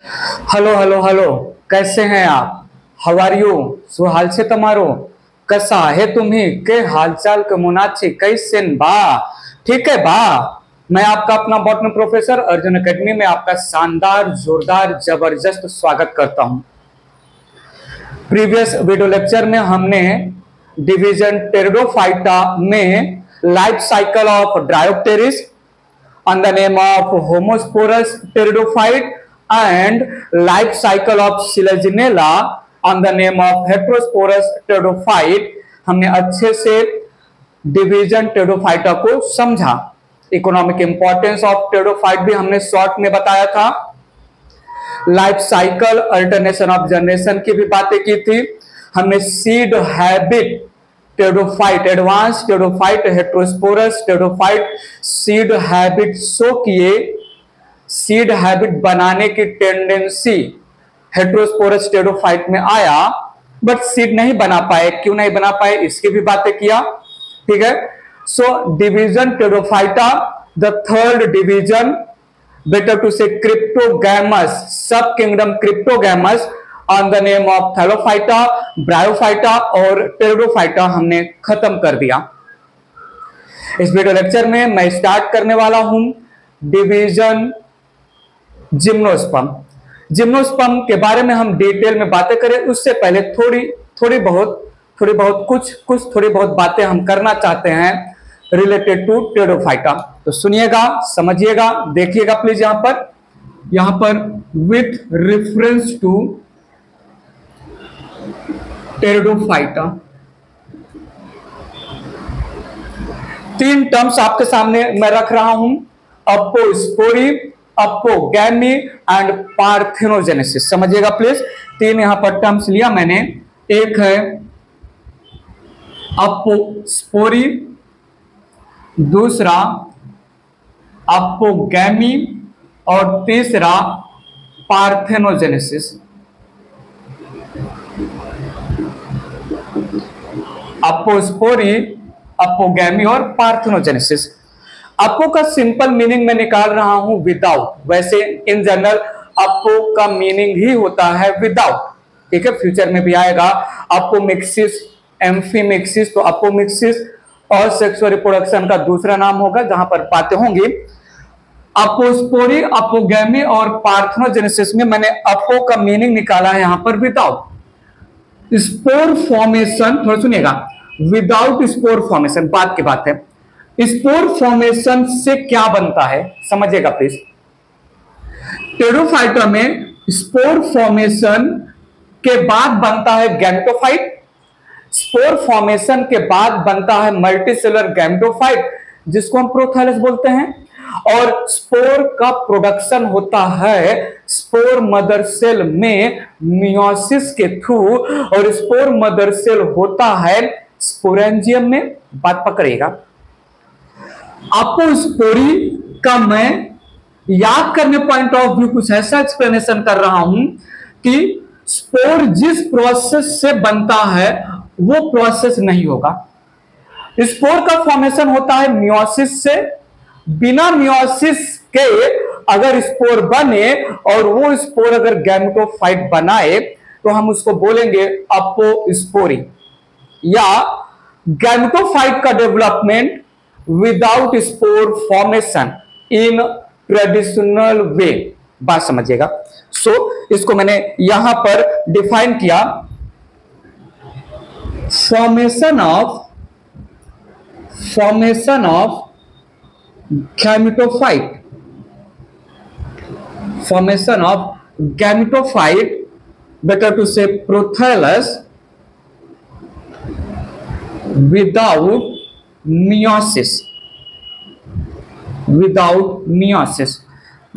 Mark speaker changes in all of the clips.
Speaker 1: Hello hello hello, कैसे हैं आप? How are you? શું હાલ છે તમારો? कसा है तुम्ही के हालचाल कमुना छे कैसेन बा? ठीक है बा। मैं आपका अपना बॉटनी प्रोफेसर अर्जुन एकेडमी में आपका शानदार जोरदार जबरदस्त स्वागत करता हूं। प्रीवियस वीडियो लेक्चर में हमने डिवीजन टेरिडोफाइटा में life cycle of Dryopteris on the name of homosporous pteridophyte and life cycle of Selaginella on the name of heterosporous pteridophyte हमने अच्छे से डिवीजन टेरिडोफाइटा को समझा। इकोनॉमिक इंपॉर्टेंस ऑफ टेरिडोफाइट भी हमने शॉर्ट में बताया था। Life cycle alternation of generation की भी बातें की थी हमने। Seed habit pteridophyte, advance pteridophyte, heterosporous pteridophyte seed habit show किए। सीड हैबिट बनाने की टेंडेंसी हेटेरोस्पोरस टेरिडोफाइट में आया, बट सीड नहीं बना पाए। क्यों नहीं बना पाए इसकी भी बातें किया। ठीक है। So division Pteridophyta, the third division, better to say cryptogams, sub kingdom cryptogams on the name of Thallophyta, Bryophyta और टेरिडोफाइटा हमने खत्म कर दिया। इस वीडियो लेक्चर में मैं स्टार्ट करने वाला हूं डिवीजन जिम्नोस्पर्म। जिम्नोस्पर्म के बारे में हम डिटेल में बातें करें उससे पहले थोड़ी बहुत बातें हम करना चाहते हैं रिलेटेड टू टेरिडोफाइटा। तो सुनिएगा, समझिएगा, देखिएगा प्लीज। यहां पर विथ रेफरेंस टू टेरिडोफाइटा तीन टर्म्स आपके सामने मैं रख रहा हूं, अपोस्पोरी, अपोगैमी एंड पार्थेनोजेनेसिस। समझिएगा प्लीज। तीन यहां पर टर्म्स लिया मैंने। एक है अपोस्पोरी, दूसरा अपोगैमी और तीसरा पार्थेनोजेनेसिस। अपोस्पोरी, अपोगैमी और पार्थेनोजेनेसिस। अपो का सिंपल मीनिंग मैं निकाल रहा हूं विदाउट। वैसे इन जनरल अपो का मीनिंग ही होता है विदाउट। ठीक है, फ्यूचर में भी आएगा अपोमिक्सिस, एम्फीमिक्सिस। तो अपोमिक्सिस और सेक्सुअल रिप्रोडक्शन का दूसरा नाम होगा जहां पर बातें होंगी। अपोस्पोरी, अपोगैमी और पार्थेनोजेनेसिस में मैंने अपो का मीनिंग निकाला है यहां पर विदाउट। स्पोर फॉर्मेशन, थोड़ा सुनिएगा, विदाउट स्पोर फॉर्मेशन, बात की बात है। स्पोर फॉर्मेशन से क्या बनता है समझिएगा प्लीज। टेरिडोफाइटा में स्पोर फॉर्मेशन के बाद बनता है गैमेटोफाइट। स्पोर फॉर्मेशन के बाद बनता है मल्टीसेलुलर गैमेटोफाइट जिसको हम प्रोथैलस बोलते हैं। और स्पोर का प्रोडक्शन होता है स्पोर मदर सेल में मियोसिस के थ्रू, और स्पोर मदर सेल होता है स्पोरेंजियम में। बात पकड़िएगा। अपोस्पोरी का मैं याद करने पॉइंट ऑफ व्यू कुछ ऐसा एक्सप्लेनेशन कर रहा हूं कि स्पोर जिस प्रोसेस से बनता है वो प्रोसेस नहीं होगा। स्पोर का फॉर्मेशन होता है मियोसिस से। बिना मियोसिस के अगर स्पोर बने और वो स्पोर अगर गैमेटोफाइट बनाए तो हम उसको बोलेंगे अपोस्पोरी। या गैमेटोफाइट का development without spore formation in traditional way. बात समझिएगा। सो इसको मैंने यहां पर डिफाइन किया। Formation of gametophyte, formation of gametophyte, better to say prothallus, without meiosis, without meiosis।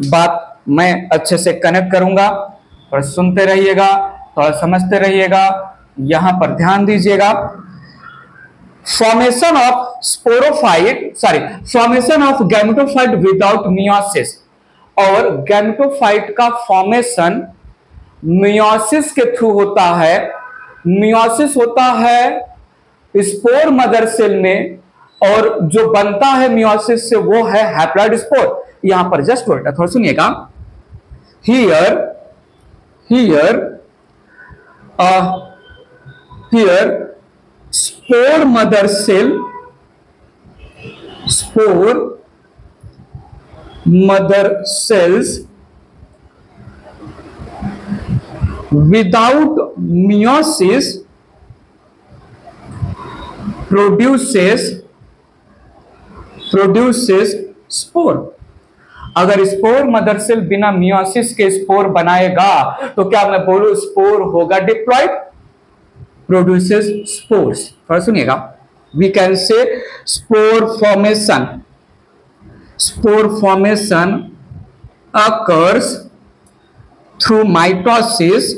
Speaker 1: बात मैं अच्छे से कनेक्ट करूंगा और सुनते रहिएगा, थोड़ा समझते रहिएगा, यहां पर ध्यान दीजिएगा। Formation of formation of gametophyte without meiosis, और गैमेटोफाइट का फॉर्मेशन मियोसिस के थ्रू होता है। मियोसिस होता है स्पोर मदर सेल में, और जो बनता है मियोसिस से वो है हैप्लॉइड स्पोर। यहां पर जस्ट थोड़ा सुनिएगा। Here here here spore mother cells without meiosis produces spore। अगर स्पोर मदर सेल बिना मियोसिस के स्पोर बनाएगा तो क्या मैं बोलूं स्पोर होगा डिप्लॉयड, प्रोड्यूसेस स्पोर्स। थोड़ा सुनिएगा, we can say spore formation occurs through mitosis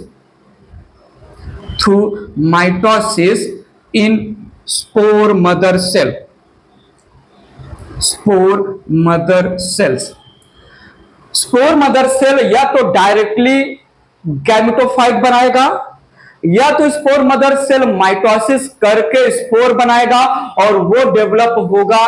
Speaker 1: in spore mother cells. Spore mother cell या तो डायरेक्टली गैमेटोफाइट बनाएगा या तो स्पोर मदर सेल माइटोसिस करके स्पोर बनाएगा और वो डेवलप होगा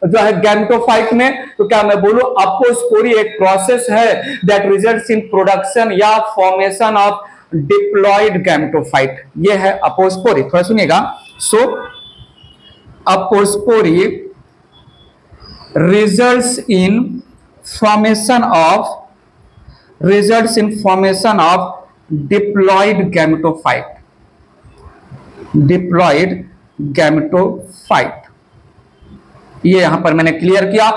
Speaker 1: जो है गैमेटोफाइट में। तो क्या मैं बोलूं अपोस्पोरी एक प्रोसेस है दैट रिजल्ट्स इन प्रोडक्शन या फॉर्मेशन ऑफ डिप्लॉयड गैमेटोफाइट, ये है अपोस्पोरी। थोड़ा सुनिएगा, सो अपोस्पोरी results in formation of diploid gametophyte। ये यहां पर मैंने क्लियर किया।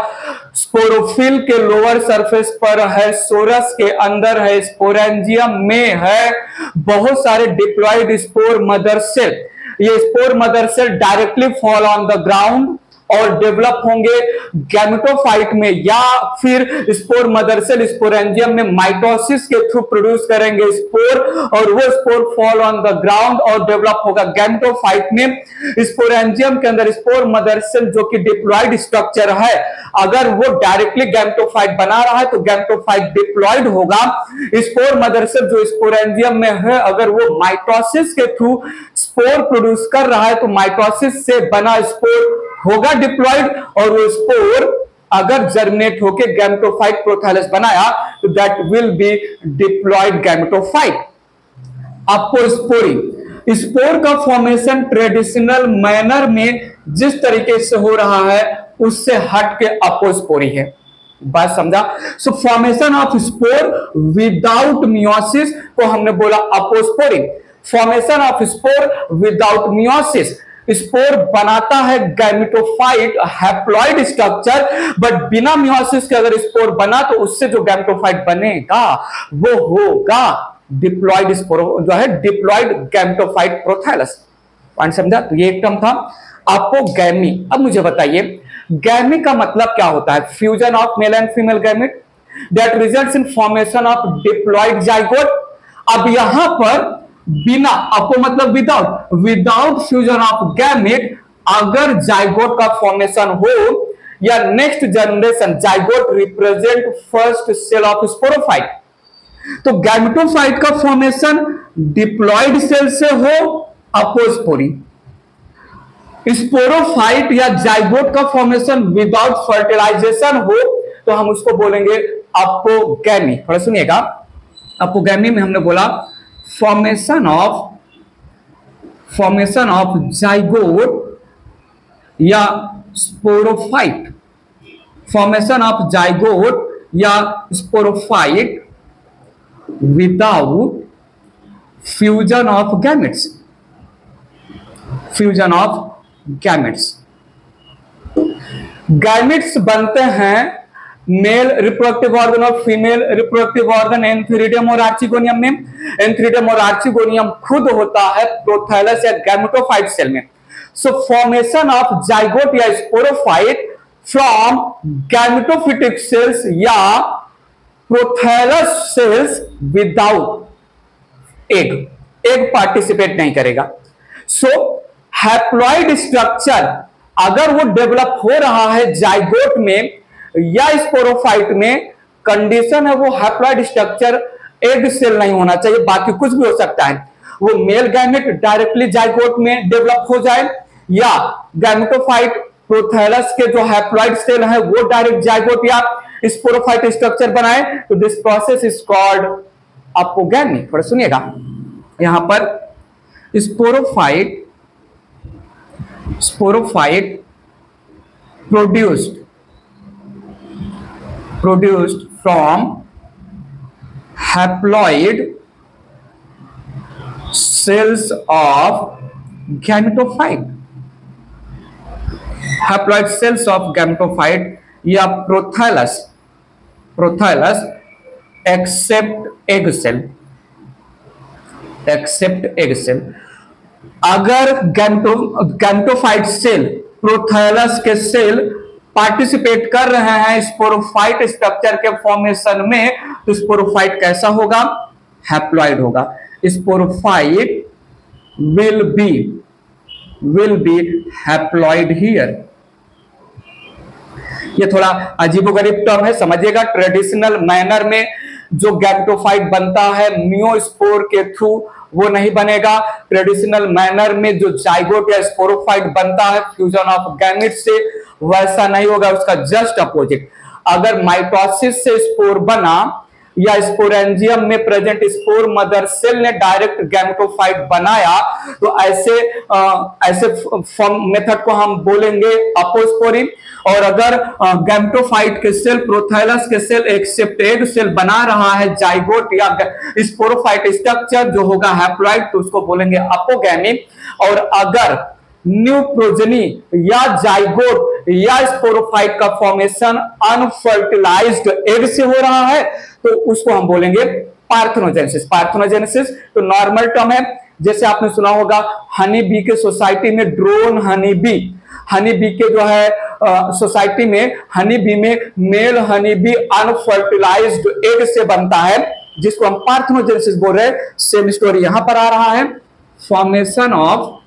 Speaker 1: स्पोरोफिल के लोअर सरफेस पर है, सोरस के अंदर है, स्पोरेंजियम में है बहुत सारे डिप्लॉयड स्पोर मदर सेल। ये spore mother cell directly fall on the ground और डेवलप होंगे गैमेटोफाइट में या फिर स्पोर मदर सेल स्पोरेंजियम में माइटोसिस के थ्रू प्रोड्यूस करेंगे स्पोर और वो spore fall on the ground और डेवलप होगा गैमेटोफाइट में। स्पोरेंजियम के अंदर स्पोर मदर सेल जो कि डिप्लॉयड स्ट्रक्चर है, अगर वो डायरेक्टली गैमेटोफाइट बना रहा है तो गैमेटोफाइट डिप्लॉयड होगा। स्पोर मदर सेल जो स्पोरेंजियम में है अगर वो माइटोसिस के थ्रू स्पोर प्रोड्यूस कर रहा है तो माइटोसिस से बना स्पोर होगा डिप्लॉयड और वो स्पोर अगर जर्मिनेट होके गैमेटोफाइट प्रोथैलस बनाया तो that will be diploid gametophyte. Apospory spore का फॉर्मेशन ट्रेडिशनल मैनर में जिस तरीके से हो रहा है उससे हट के अपोस्पोरी है। बात समझा? So formation of spore without meiosis को हमने बोला apospory. Formation of spore without meiosis, spore बनाता है गैमेटोफाइट हैप्लॉइड स्ट्रक्चर बट बिना मियोसिस के अगर स्पोर बना तो उससे जो गैमेटोफाइट बनेगा वो होगा डिप्लॉयड स्पोर जो है डिप्लॉयड गैमेटोफाइट प्रोथैलस। पॉइंट समझा? तो ये एक टर्म था अपोगैमी। अब मुझे बताइए गैमी का मतलब क्या होता है? Fusion of male and female gamete that results in formation of diploid zygote. अब यहां पर बिना, अपो मतलब विदाउट फ्यूजन ऑफ गैमेट अगर जाइगोट का फॉर्मेशन हो या next generation, zygote represent first cell of sporophyte, तो गैमेटोफाइट का फॉर्मेशन डिप्लॉयड सेल से हो अपोस्पोरी। स्पोरोफाइट या जाइगोट का फॉर्मेशन विदाउट फर्टिलाइजेशन हो तो हम उसको बोलेंगे अपोगैमी। थोड़ा सुनिएगा, अपोगैमी में हमने बोला फॉर्मेशन ऑफ जाइगोट या स्पोरोफाइट, फॉर्मेशन ऑफ जाइगोट या sporophyte without fusion of gametes, fusion of gametes. Gametes बनते हैं मेल रिप्रोडक्टिव ऑर्गन और फीमेल रिप्रोडक्टिव ऑर्गन एंथीरिडियम और आर्चिगोनियम में। एंथीरिडियम और आर्चिगोनियम खुद होता है प्रोथैलस या गैमेटोफाइट सेल में। सो फॉर्मेशन ऑफ जाइगोट या स्पोरोफाइट फ्रॉम गैमेटोफिटिक सेल्स या prothallus cells without egg participate नहीं करेगा। सो हैप्लॉइड स्ट्रक्चर अगर वो डेवलप हो रहा है जाइगोट में या स्पोरोफाइट में, कंडीशन है वो हैप्लॉइड स्ट्रक्चर एग सेल नहीं होना चाहिए, बाकी कुछ भी हो सकता है। वो मेल गैमेट डायरेक्टली जाइगोट में डेवलप हो जाए या गैमेटोफाइट प्रोथैलस के जो हैप्लॉइड सेल है वो डायरेक्ट जाइगोट या स्पोरोफाइट स्ट्रक्चर बनाए, तो दिस प्रोसेस इज कॉल्ड अपोगैमी। थोड़ा सुनिएगा, यहां पर sporophyte produced from haploid cells of gametophyte, haploid cells of gametophyte या प्रोथाइलस एक्सेप्ट एग सेल। अगर गैमेटोफाइट सेल प्रोथाइलस के सेल पार्टिसिपेट कर रहे हैं स्पोरोफाइट स्ट्रक्चर के फॉर्मेशन में, तो स्पोरोफाइट कैसा होगा? हैप्लॉइड होगा। Sporophyte will be haploid here. ये थोड़ा अजीबोगरीब टर्म है, समझिएगा। ट्रेडिशनल मैनर में जो गैमेटोफाइट बनता है मियोस्पोर के थ्रू, वो नहीं बनेगा। ट्रेडिशनल मैनर में जो जाइगोट या स्पोरोफाइट बनता है फ्यूजन ऑफ गैमेट से, वैसा नहीं होगा, उसका जस्ट अपोजिट। अगर माइटोसिस से स्पोर बना या स्पोरेंजियम में प्रेजेंट स्पोर मदर सेल ने डायरेक्ट गैमेटोफाइट बनाया, तो ऐसे मेथड को हम बोलेंगे अपोस्पोरिन। और अगर गैमेटोफाइट के सेल प्रोथाइलस के सेल एक्सेप्ट एग सेल बना रहा है जाइगोट या स्पोरोफाइट स्ट्रक्चर जो होगा हैप्लॉइड, तो उसको बोलेंगे अपोगैमी। और अगर न्यू प्रोजेनी या जाइगोट या स्पोरोफाइट का फॉर्मेशन अनफर्टिलाइज्ड एग से हो रहा है, तो उसको हम बोलेंगे पार्थेनोजेनेसिस। तो नॉर्मल टर्म है, जैसे आपने सुना होगा हनी बी के सोसाइटी में ड्रोन हनी बी के जो है सोसाइटी में हनी बी में male honey bee unfertilized egg से बनता है, जिसको हम पार्थेनोजेनेसिस बोल रहे हैं। सेम स्टोरी यहां पर आ रहा है। फॉर्मेशन ऑफ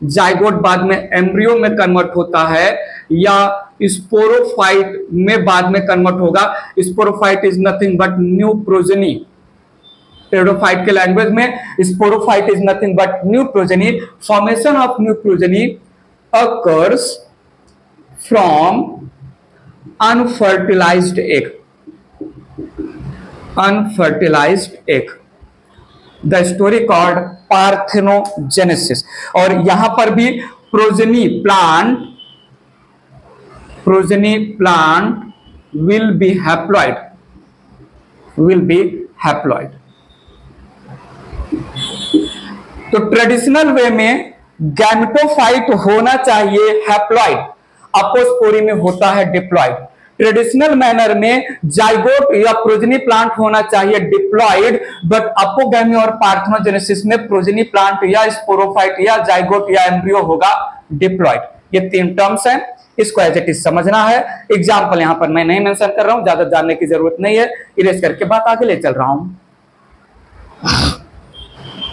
Speaker 1: जाइगोट बाद में एम्ब्रियो में कन्वर्ट होता है या स्पोरोफाइट में बाद में कन्वर्ट होगा। Sporophyte is nothing but new progeny. Pteridophyte के लैंग्वेज में sporophyte is nothing but new progeny. Formation of new progeny occurs from unfertilized egg, the story called parthenogenesis। और यहां पर भी progeny plant will be haploid। तो traditional way में gametophyte होना चाहिए हैप्लॉइड, अपोस्पोरी में होता है डिप्लॉइड। ट्रेडिशनल मैनर में जाइगोट या प्रोजेनी प्लांट होना चाहिए डिप्लॉइड, बट अपोगैमी और पार्थेनोजेनेसिस में प्रोजेनी प्लांट या स्पोरोफाइट या जाइगोट या एम्ब्रियो होगा डिप्लॉइड। ये तीन टर्म्स हैं, इसको एज इट इज समझना है। एग्जाम्पल यहां पर मैं नहीं मेंशन कर रहा हूं, ज्यादा जानने की जरूरत नहीं है, इरेज करके बात आगे ले चल रहा हूं।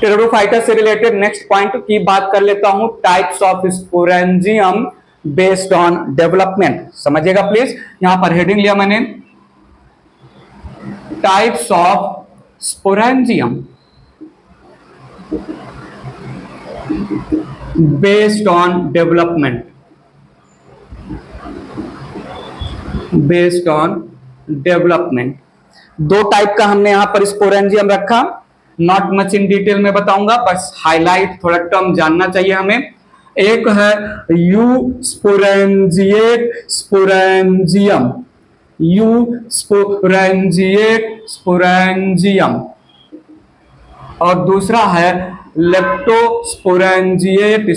Speaker 1: टेरिडोफाइटा से रिलेटेड नेक्स्ट पॉइंट की बात कर लेता हूं, types of sporangium based on development. समझिएगा प्लीज, यहां पर हेडिंग लिया मैंने, types of sporangium based on development. दो टाइप का हमने यहां पर स्पोरेंजियम रखा, नॉट मच इन डिटेल में बताऊंगा, बस हाईलाइट थोड़ा टर्म जानना चाहिए हमें। एक है यू स्पोरेंजियम, और दूसरा है लेप्टोस्पोरेंजिएट।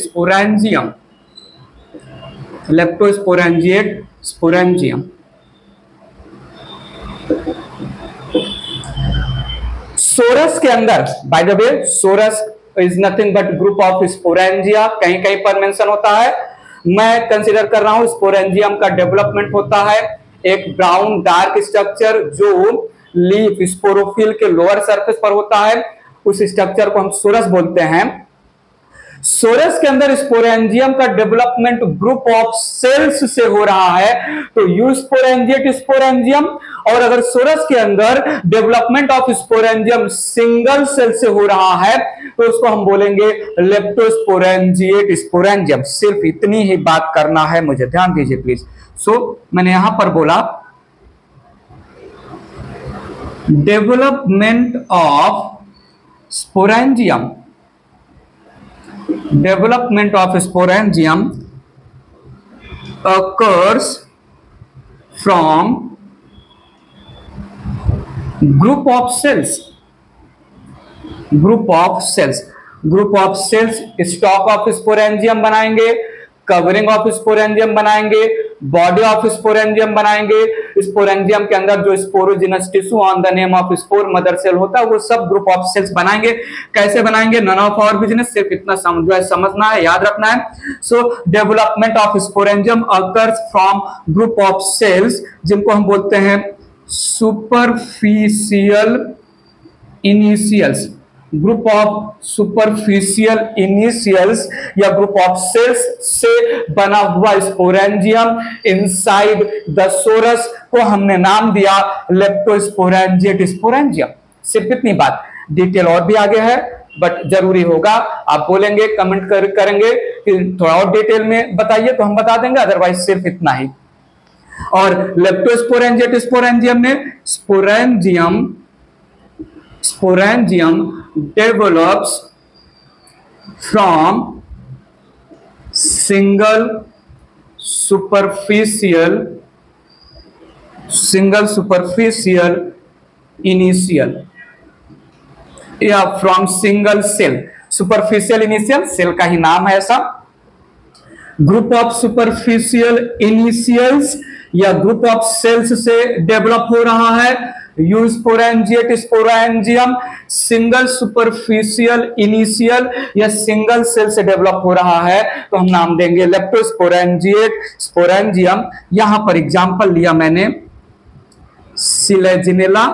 Speaker 1: सोरस के अंदर, by the way, sorus is nothing but group of sporangia, कहीं कहीं पर मेंशन होता है। मैं कंसीडर कर रहा हूं स्पोरेंजियम का डेवलपमेंट होता है एक ब्राउन डार्क स्ट्रक्चर जो लीफ स्पोरोफिल के लोअर सरफेस पर होता है, उस स्ट्रक्चर को हम सोरस बोलते हैं। सोरस के अंदर स्पोरेंजियम का डेवलपमेंट ग्रुप ऑफ सेल्स से हो रहा है, तो यूस्पोरेंजिएट स्पोरेंजियम। और अगर सोरस के अंदर development of sporangium single cell से हो रहा है, तो उसको हम बोलेंगे लेप्टोस्पोरेंजिएट स्पोरेंजियम। सिर्फ इतनी ही बात करना है, मुझे ध्यान दीजिए प्लीज। मैंने यहां पर बोला development of sporangium. Development of sporangium occurs from group of cells. Group of cells. Group of cells stalk of sporangium बनाएंगे, कवरिंग ऑफ स्पोरेंजियम बनाएंगे, बॉडी ऑफ स्पोरेंजियम बनाएंगे। स्पोरेंजियम के अंदर जो sporogenous tissue on the name of spore mother cell होता है वो सब ग्रुप ऑफ सेल्स बनाएंगे। कैसे बनाएंगे? नन ऑफ आवर बिजनेस, सिर्फ इतना समझना है, याद रखना है। So development of sporangium occurs from group of cells जिनको हम बोलते हैं superficial initials. Group of superficial initials या ग्रुप ऑफ सेल्स से बना हुआ स्पोरेंजियम इनसाइड द सोरस को हमने नाम दिया लेप्टोस्पोरेंजिएट स्पोरेंजियम। सिर्फ इतनी बात, डिटेल और भी आगे है बट जरूरी होगा। आप बोलेंगे, कमेंट करेंगे कि थोड़ा और डिटेल में बताइए तो हम बता देंगे, अदरवाइज सिर्फ इतना ही। और लेप्टोस्पोरेंजिएट स्पोरेंजियम में sporangium develops from single superficial initial या from single cell. Superficial initial cell का ही नाम है ऐसा। ग्रुप ऑफ सुपरफिशियल इनिशियल्स या ग्रुप ऑफ सेल्स से डेवलप हो रहा है eusporangiate sporangium. Single superficial initial या सिंगल सेल से डेवलप हो रहा है तो हम नाम देंगे लेप्टोस्पोरेंजिएट स्पोरेंजियम। यहां पर एग्जांपल लिया मैंने सिलेजिनेला,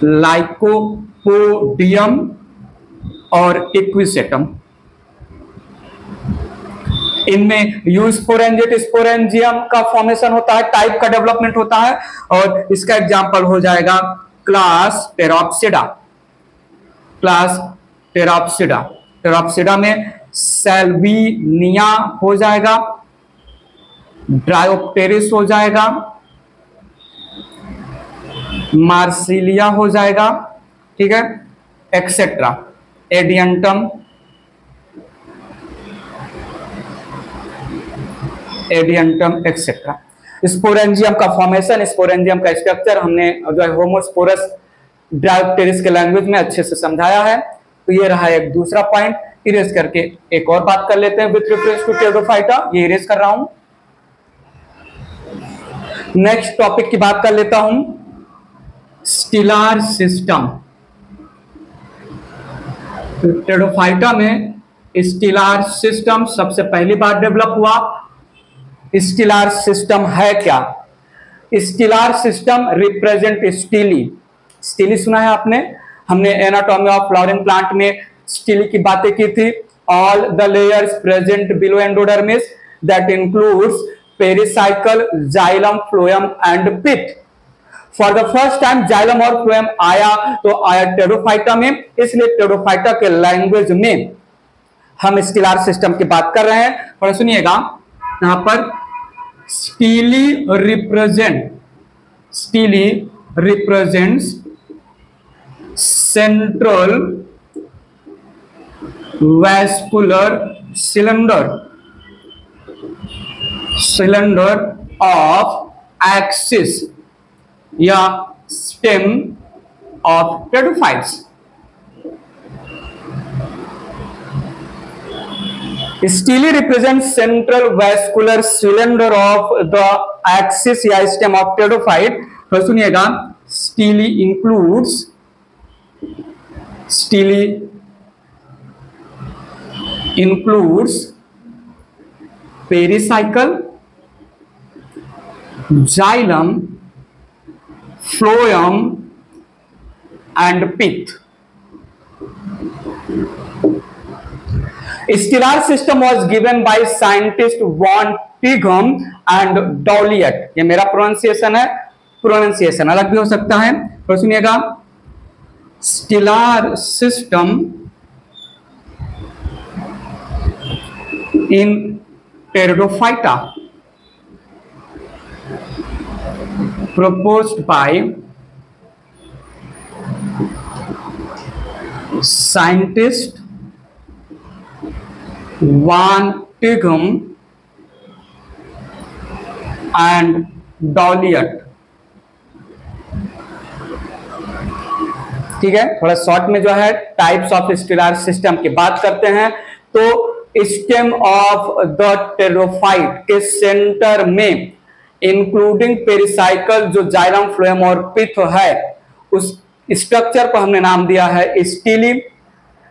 Speaker 1: लाइकोपोडियम और इक्विसेटम। इनमें यूस्पोरेंजिएट स्पोरेंजियम का फॉर्मेशन होता है, टाइप का डेवलपमेंट होता है और इसका एग्जांपल हो जाएगा class Pteropsida. Class Pteropsida, Pteropsida में सेल्विनिया हो जाएगा, ड्रायोप्टेरिस हो जाएगा, मार्सिलिया हो जाएगा, ठीक है, etcetera, Adiantum, Adiantum etcetera. Sporangium का फॉर्मेशन, स्पोरेंजियम का स्ट्रक्चर हमने जो है होमोस्पोरस ड्रायोप्टेरिस के लैंग्वेज में अच्छे से समझाया है। तो ये रहा एक दूसरा पॉइंट। इरेज करके एक और बात कर लेते हैं विथ रेफरेंस टू टेरोफाइटा। ये इरेज कर रहा हूं। नेक्स्ट टॉपिक की बात कर लेता हूं, स्टिलार सिस्टम। टेरोफाइटा में स्टिलार सिस्टम सबसे पहली बार डेवलप हुआ। स्टिलार सिस्टम है क्या? Stelar system represent stele. Stele सुना है आपने? हमने एनाटॉमी ऑफ फ्लावरिंग प्लांट में स्टीली की बातें की थी। All the layers present below endodermis that includes pericycle, xylem, phloem and pith. For the first time xylem और फ्लोएम आया तो आया टेरोफाइटा में, इसलिए टेरोफाइटा के लैंग्वेज में हम स्टिलार सिस्टम की बात कर रहे हैं। थोड़ा सुनिएगा, यहां पर stele represents central vascular cylinder of axis या stem of pteridophytes. Stele represents central vascular cylinder of the axis या stem of pteridophyte। तो सुनिएगा, Stele includes pericycle, xylem, phloem and pith। Stellar system was given by scientist von Tighem and Doliet। ये मेरा pronunciation है, pronunciation अलग भी हो सकता है। तो सुनिएगा, stelar system in Pteridophyta proposed by scientist Van Tighem and Doliot। ठीक है, थोड़ा शॉर्ट में जो है टाइप्स ऑफ स्टेलर सिस्टम की बात करते हैं। तो स्टेम ऑफ द टेरोफाइट के सेंटर में इंक्लूडिंग पेरिसाइकल जो जाइलम फ्लोएम और पिथ है, उस स्ट्रक्चर को हमने नाम दिया है स्टीली।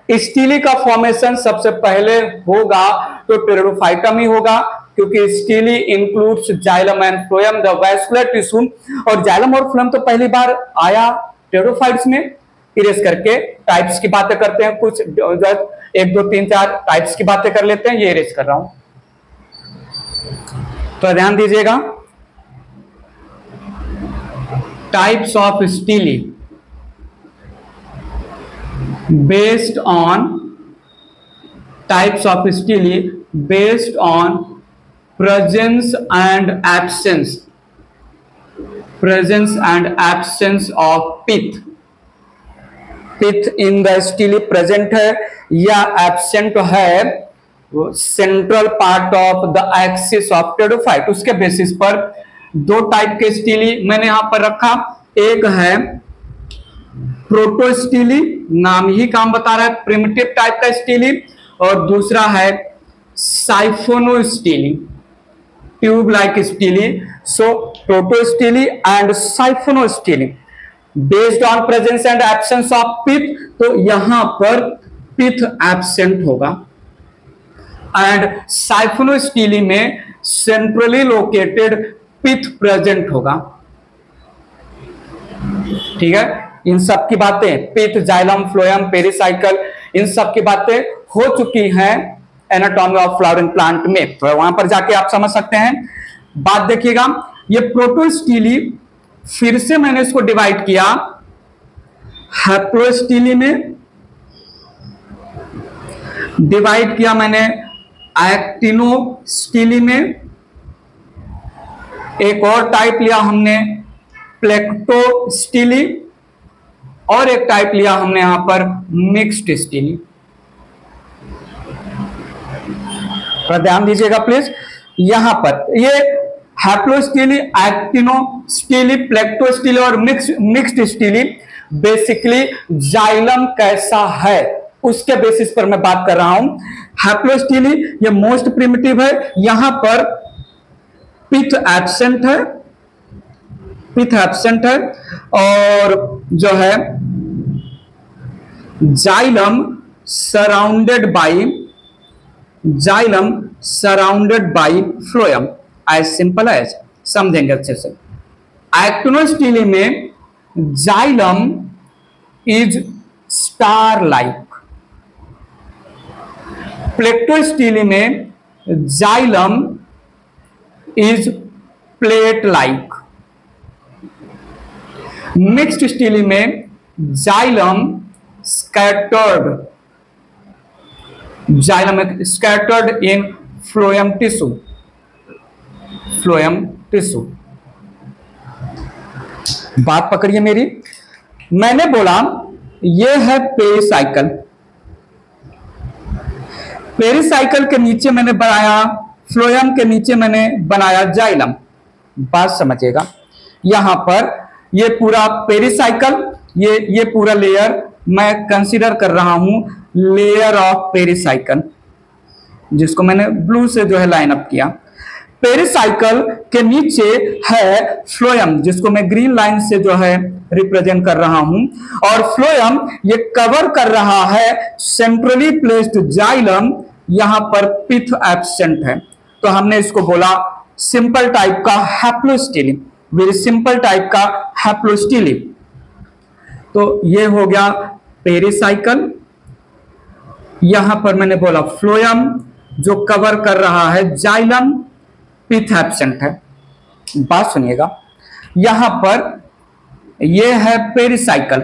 Speaker 1: स्टीली का फॉर्मेशन सबसे पहले होगा तो टेरोफाइटा में होगा, क्योंकि steely includes xylem and phloem the vascular tissue. और जाइलम और फ्लोएम तो पहली बार आया टेरोफाइट्स में। इरेज करके टाइप्स की बातें करते हैं, कुछ 1 2 3 4 टाइप्स की बातें कर लेते हैं। ये इरेज कर रहा हूं, तो ध्यान दीजिएगा। Types of stele based on presence and absence of pith। Pith in the stele present है या एब्सेंट है central part of the axis of pteridophyte, उसके बेसिस पर दो टाइप के स्टीली मैंने यहां पर रखा। एक है प्रोटोस्टीली, नाम ही काम बता रहा है, प्रिमिटिव टाइप का स्टीली। और दूसरा है siphonostele, tube like stele. So protostele and siphonostele based on presence and absence of pith. तो यहां पर पिथ एब्सेंट होगा। एंड साइफोनोस्टीली में सेंट्रली लोकेटेड पिथ प्रेजेंट होगा। ठीक है, इन सब की बातें पिथ, जाइलम, फ्लोएम, पेरिसाइकल, इन सब की बातें हो चुकी हैं एनाटॉमी ऑफ फ्लावरिंग प्लांट में, तो वहां पर जाके आप समझ सकते हैं। बात देखिएगा, ये प्रोटोस्टीली फिर से मैंने इसको डिवाइड किया हैप्लोस्टीली में, डिवाइड किया मैंने एक्टिनोस्टीली में, एक और टाइप लिया हमने प्लेक्टोस्टीली, और एक टाइप लिया हमने यहां पर मिक्स्ड स्टीली। ध्यान दीजिएगा प्लीज, यहां पर ये हैप्लोस्टीली, एक्टिनोस्टीली, प्लेक्टोस्टीली और मिक्स्ड स्टीली बेसिकली जाइलम कैसा है उसके बेसिस पर मैं बात कर रहा हूं। हैप्लोस्टीली ये मोस्ट प्रिमिटिव है, यहां पर पिथ एब्सेंट है, पिथ एब्सेंट है, और जो है xylem surrounded by phloem, as simple as, समझेंगे अच्छे से। एक्टिनोस्टीली में xylem is star like, plectostele में xylem is plate like, mixed stele में xylem scattered, xylem scattered in phloem tissue, phloem tissue. बात पकड़िए मेरी, मैंने बोला यह है पेरिसाइकल, पेरिसाइकल के नीचे मैंने बनाया फ्लोएम, के नीचे मैंने बनाया जाइलम। बात समझिएगा, यहां पर ये पूरा पेरिसाइकल, ये पूरा लेयर मैं कंसीडर कर रहा हूं लेयर ऑफ पेरिसाइकल, जिसको मैंने ब्लू से जो है लाइन अप किया। पेरिसाइकल के नीचे है फ्लोएम, जिसको मैं ग्रीन लाइन से जो है रिप्रेजेंट कर रहा हूं, और फ्लोएम ये कवर कर रहा है सेंट्रली प्लेस्ड जाइलम, यहां पर पिथ एब्सेंट है। तो हमने इसको बोला सिंपल टाइप का हैप्लोस्टीली, वेरी सिंपल टाइप का हैप्लोस्टीली। तो ये हो गया पेरिसाइकल, यहां पर मैंने बोला फ्लोएम जो कवर कर रहा है जाइलम, पिथ एब्सेंट है। बात सुनिएगा, यहां पर ये है पेरिसाइकल,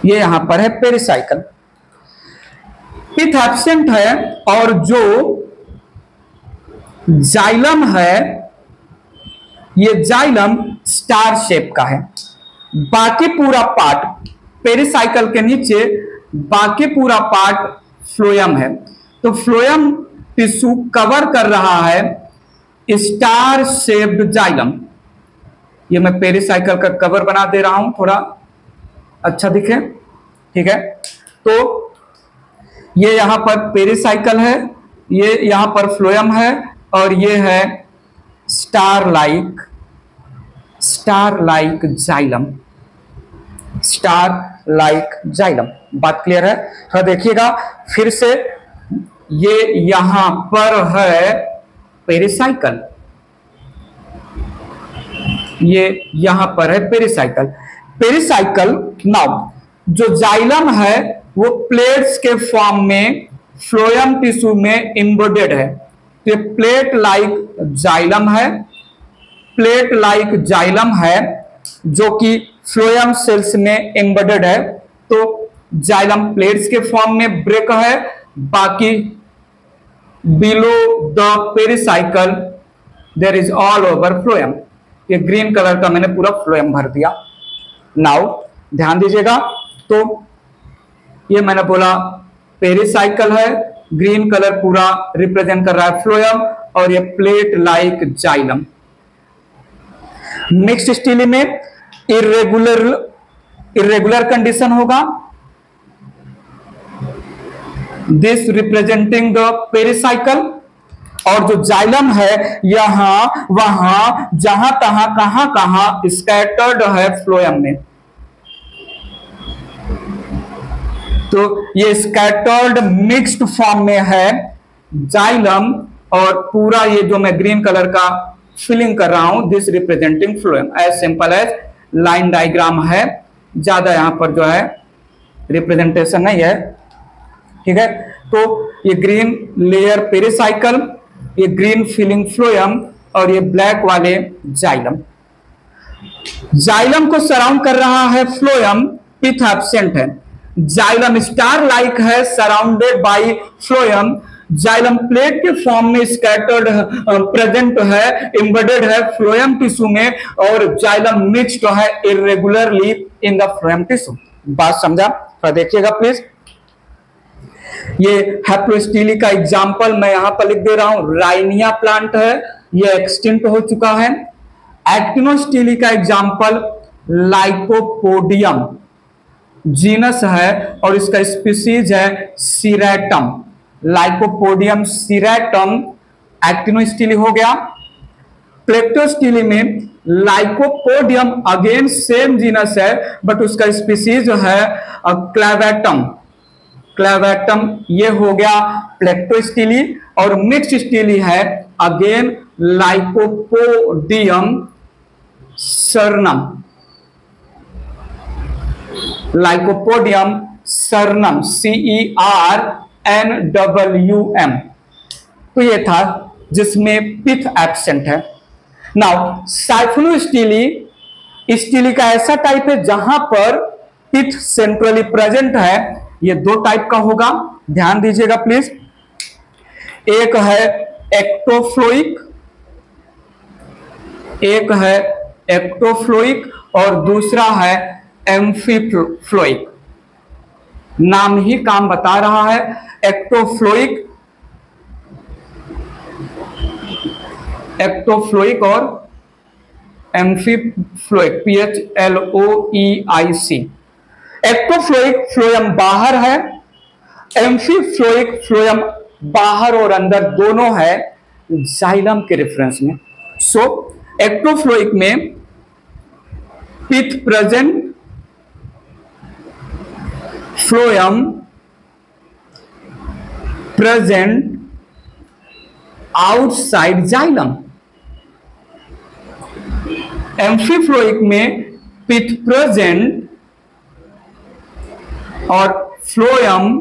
Speaker 1: ये यहां पर है पेरिसाइकल, पिथ एब्सेंट है, और जो जाइलम है ये जाइलम स्टार शेप का है। बाकी पूरा पार्ट पेरिसाइकल के नीचे बाकी पूरा पार्ट फ्लोएम है। तो फ्लोएम टिश्यू कवर कर रहा है स्टार शेप्ड जाइलम। ये मैं पेरिसाइकल का कवर बना दे रहा हूं थोड़ा अच्छा दिखे, ठीक है। तो ये यहां पर पेरिसाइकल है, ये यहां पर फ्लोएम है और ये है star like xylem, star like xylem. बात क्लियर है? हाँ देखिएगा फिर से, ये यहां पर है पेरिसाइकल, ये यहां पर है पेरिसाइकल। नाउ जो जाइलम है वो प्लेट्स के फॉर्म में फ्लोएम टिश्यू में एम्बेडेड है। तो ये प्लेट लाइक जाइलम है जो कि फ्लोएम सेल्स में एम्बेडेड है। तो जाइलम प्लेट्स के फॉर्म में ब्रेक है, बाकी below the pericycle there is all over phloem. ये ग्रीन कलर का मैंने पूरा फ्लोएम भर दिया। नाउ ध्यान दीजिएगा, तो ये मैंने बोला पेरिसाइकल है, ग्रीन कलर पूरा रिप्रेजेंट कर रहा है फ्लोएम, और ये plate like xylem. Mixed stele में इरेगुलर कंडीशन होगा, दिस रिप्रेजेंटिंग द पेरिसाइकल, और जो जाइलम है यहां वहां जहां तहां कहां स्कैटर्ड है फ्लोएम में। तो ये स्कैटर्ड मिक्स्ड फॉर्म में है जाइलम, और पूरा ये जो मैं ग्रीन कलर का फिलिंग कर रहा हूं, this representing phloem. As simple as line diagram है, ज्यादा यहां पर जो है रिप्रेजेंटेशन नहीं है, ठीक है। तो ये ग्रीन लेयर पेरिसाइकल, ये ग्रीन फिलिंग फ्लोएम, और ये ब्लैक वाले जाइलम। जाइलम को सराउंड कर रहा है फ्लोएम, पिथ एब्सेंट है। जाइलम स्टार लाइक है, surrounded by phloem. Xylem plate के फॉर्म में स्कैटर्ड प्रेजेंट है, एम्बेडेड है फ्लोएम टिश्यू में, और जाइलम मिक्स्ड है irregularly in the phloem tissue. बात समझा? तो देखिएगा प्लीज, ये हैप्लोस्टीली का एग्जांपल मैं यहां पर लिख दे रहा हूं। राइनिया प्लांट है, ये एक्सटिंक्ट हो चुका है। एक्टिनोस्टीली का एग्जांपल लाइकोपोडियम जीनस है, और इसका स्पीसीज है सीरेटम। लाइकोपोडियम सीरेटम एक्टिनोस्टीली हो गया। प्लेक्टोस्टीली में लाइकोपोडियम अगेन सेम जीनस है, बट उसका स्पीसीज है क्लेवेटम, ये हो गया प्लेक्टोस्टीली। और मिक्स्ड स्टीली है अगेन लाइकोपोडियम सर्नम, CERNWM। तो ये था जिसमें पिथ एब्सेंट है। नाउ साइफोनोस्टीली स्टीली का ऐसा टाइप है जहां पर पिथ सेंट्रली प्रेजेंट है। ये दो टाइप का होगा, ध्यान दीजिएगा प्लीज। एक है एक्टोफ्लोइक, और दूसरा है एम्फीफ्लोइक। नाम ही काम बता रहा है। एक्टोफ्लोइक और एम्फीफ्लोइक, PHLOEIC। एक्टोफ्लोइक फ्लोएम बाहर है, एम्फीफ्लोइक फ्लोएम बाहर और अंदर दोनों है जाइलम के रेफरेंस में। सो एक्टोफ्लोइक में pith present, phloem present outside xylem. Amphiphloic में पिथ प्रेजेंट और phloem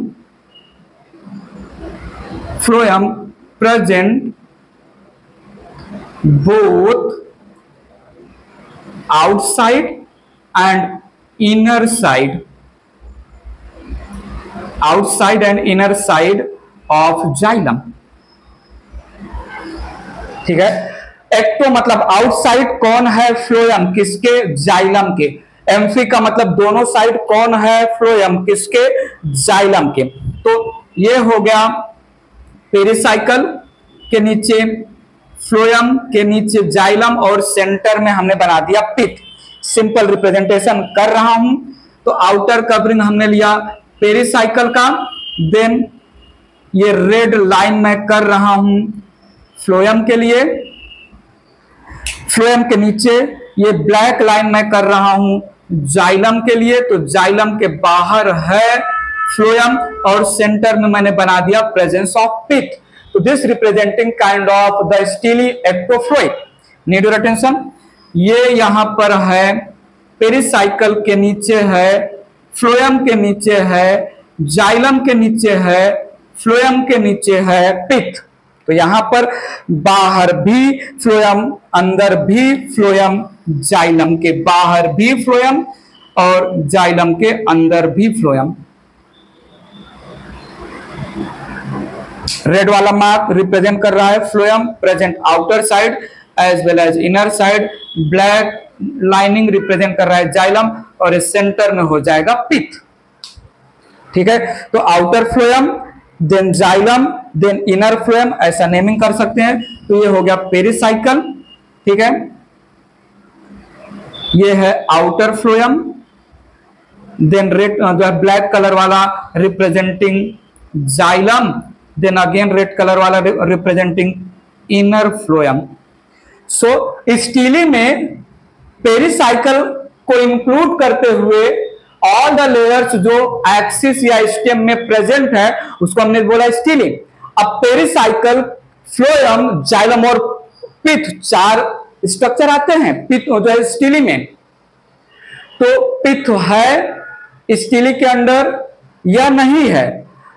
Speaker 1: present both outside and inner side of xylem। ठीक है। एक्टो मतलब आउटसाइड, कौन है फ्लोएम, किसके, जाइलम के। एम्फी का मतलब दोनों साइड, कौन है, फ्लोएम, किसके, जाइलम के। तो ये हो गया पेरिसाइकल के नीचे फ्लोएम, के नीचे जाइलम, और सेंटर में हमने बना दिया पिथ। सिंपल रिप्रेजेंटेशन कर रहा हूं। तो आउटर कवरिंग हमने लिया पेरिसाइकल का, देन ये रेड लाइन मैं कर रहा हूं फ्लोएम के लिए, फ्लोएम के नीचे ये ब्लैक लाइन मैं कर रहा हूं जाइलम के लिए। तो जाइलम के बाहर है फ्लोएम, और सेंटर में मैंने बना दिया प्रेजेंस ऑफ पिथ। तो this representing kind of the stele ectophloic. Need your attention. ये यहां पर है पेरिसाइकल के नीचे है, फ्लोएम के नीचे है, जाइलम के नीचे है, फ्लोएम के नीचे है पिथ। तो यहां पर बाहर भी फ्लोएम, अंदर भी फ्लोएम, जाइलम के बाहर भी फ्लोएम और जाइलम के अंदर भी फ्लोएम। रेड वाला मार्क रिप्रेजेंट कर रहा है phloem present outer side as well as inner side. Black lining represent कर रहा है जाइलम, और इस सेंटर में हो जाएगा पिथ। ठीक है, तो outer phloem, then xylem, then inner phloem, ऐसा नेमिंग कर सकते हैं। तो ये हो गया पेरिसाइकल। ठीक है, ये है आउटर फ्लोएम, देन रेड जो है ब्लैक कलर वाला representing xylem, then again red colour वाला representing inner phloem. So stele में पेरिसाइकल को इंक्लूड करते हुए ऑल द लेयर्स जो एक्सिस या स्टेम में प्रेजेंट है उसको हमने बोला स्टीली। अब पेरिसाइकल, फ्लोएम, जाइलम और पिथ, चार स्ट्रक्चर आते हैं पिथ जो है स्टीली में। तो पिथ है स्टीली के अंडर या नहीं है?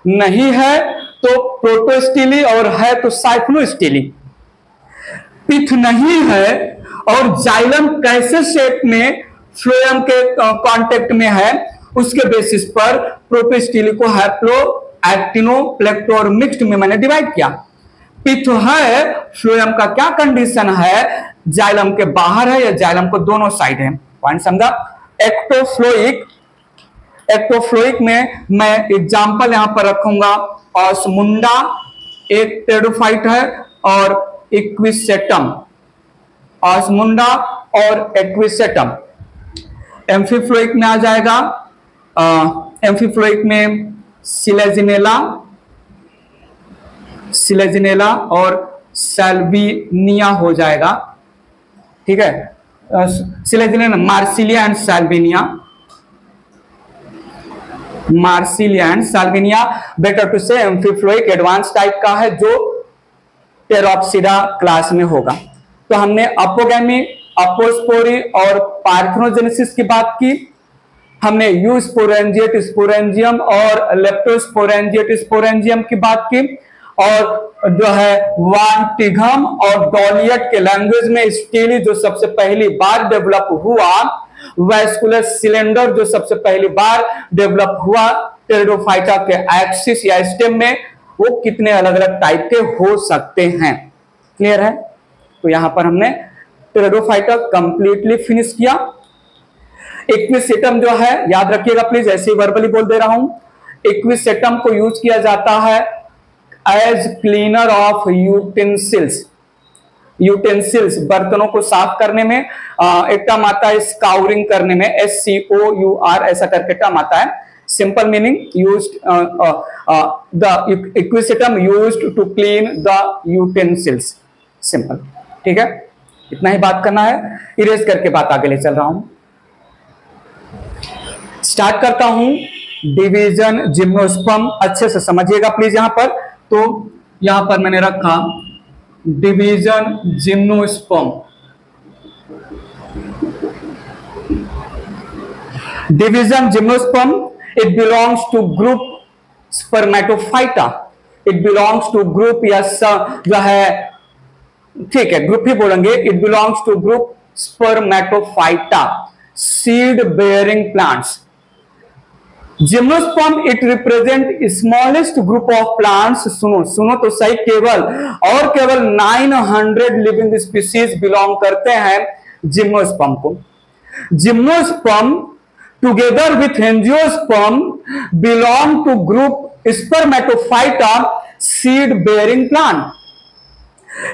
Speaker 1: नहीं है तो प्रोटोस्टीली, और है तो साइक्लोस्टीली। पिथ नहीं है और जाइलम कैसे शेप में फ्लोएम के कांटेक्ट में है, उसके बेसिस पर प्रोटोस्टीली को हैप्लो, एक्टिनो, प्लेक्टो और मिक्स्ड में मैंने डिवाइड किया। पिथ है, फ्लोएम का क्या कंडीशन है, जाइलम के बाहर है या जाइलम को दोनों साइड है। पॉइंट समझा? एक्टोफ्लोइक, एक्टोफ्लोइक में मैं एग्जांपल यहां पर रखूंगा। ऑस्मुंडा एक टेरिडोफाइट है और इक्विसेटम, ऑस्मुंडा और इक्विसेटम। एम्फीफ्लोइक में आ जाएगा, एम्फीफ्लोइक में सिलेजिनेला, सिलेजिनेला और सैल्विनिया हो जाएगा। ठीक है, Selaginella, Marsilea and Salvinia, Marsilea and Salvinia. Better to say amphiphloic advance type का है जो टेरोप्सिडा क्लास में होगा। तो हमने अपोगैमी, अपोस्पोरी और पार्थेनोजेनेसिस की बात की। हमने यूस्पोरेंजिएट स्पोरेंजियम और लेप्टोस्पोरेंजिएट स्पोरेंजियम की बात की। और जो है वांटिघम और डॉलियट के लैंग्वेज में स्टीली जो सबसे पहली बार डेवलप हुआ, वैस्कुलर सिलेंडर जो सबसे पहली बार डेवलप हुआ टेरिडोफाइटा के एक्सिस या स्टेम में, वो कितने अलग अलग टाइप के हो सकते हैं। क्लियर है? तो यहां पर हमने टेरिडोफाइटा कंप्लीटली फिनिश किया। इक्विसेटम जो है, याद रखिएगा प्लीज, ऐसे ही वर्बली बोल दे रहा हूं। इक्विसेटम को यूज किया जाता है as cleaner of utensils, utensils बर्तनों को साफ करने में। एक टर्म आता है स्काउरिंग करने में, SCOUR ऐसा करके टर्म आता है। Simple meaning, used the equisetum used to clean the utensils. Simple, ठीक है, इतना ही बात करना है। इरेज करके बात आगे ले चल रहा हूं। स्टार्ट करता हूं डिवीजन जिम्नोस्पर्म। अच्छे से समझिएगा प्लीज यहां पर। तो यहां पर मैंने रखा division gymnosperm. Division gymnosperm, it belongs to group spermatophyta. It belongs to group या जो है, ठीक है ग्रुप ही बोलेंगे। It belongs to group Spermatophyta, seed bearing plants. Gymnosperm it represent smallest group of plants, सुनो तो सही, केवल 900 लिविंग स्पीसीज बिलोंग करते हैं जिम्नोस्पर्म को। Gymnosperm together with angiosperm belong to group Spermatophyta seed bearing plant.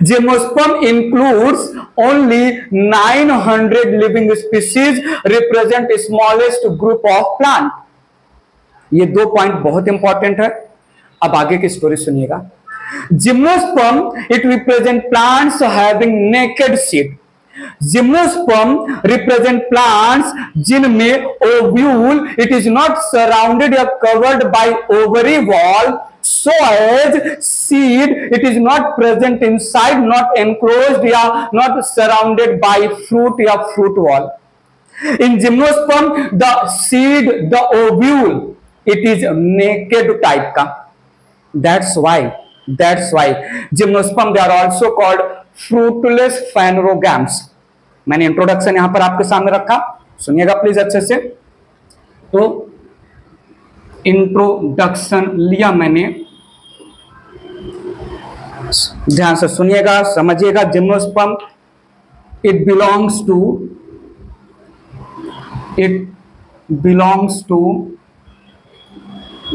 Speaker 1: Gymnosperm includes only 900 living species, represent smallest group of plant। ये 2 point बहुत important है। अब आगे की स्टोरी सुनिएगा। Gymnosperm it represent plants having naked seed। Gymnosperm represent plants जिनमें ovule it is not surrounded या covered by ovary wall, so as seed it is not present inside, not enclosed या not surrounded by fruit या fruit wall। In gymnosperm the seed, the ovule it is naked type का। that's why gymnosperm they are also called fruitless phanerogams। मैंने introduction यहां पर आपके सामने रखा, सुनिएगा प्लीज अच्छे से। तो इंट्रोडक्शन लिया मैंने, ध्यान से सुनिएगा, समझिएगा। Gymnosperm it belongs to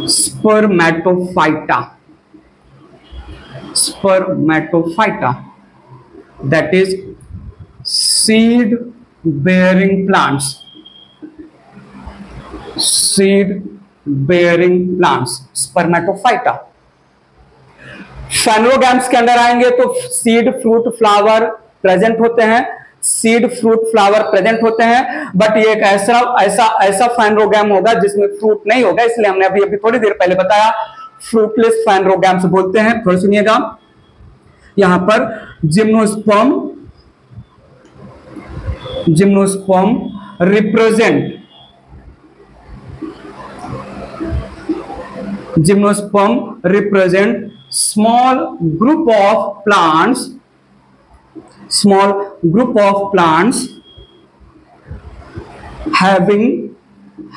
Speaker 1: Spermatophyta that is seed bearing plants, Spermatophyta. Phanerogams के अंदर आएंगे तो सीड फ्रूट फ्लावर प्रेजेंट होते हैं, बट ये एक ऐसा फेनोगैम होगा जिसमें फ्रूट नहीं होगा, इसलिए हमने अभी थोड़ी देर पहले बताया फ्रूटलेस फेनोगैम्स बोलते हैं। थोड़ा सुनिएगा, यहां पर gymnosperm represent small group of plants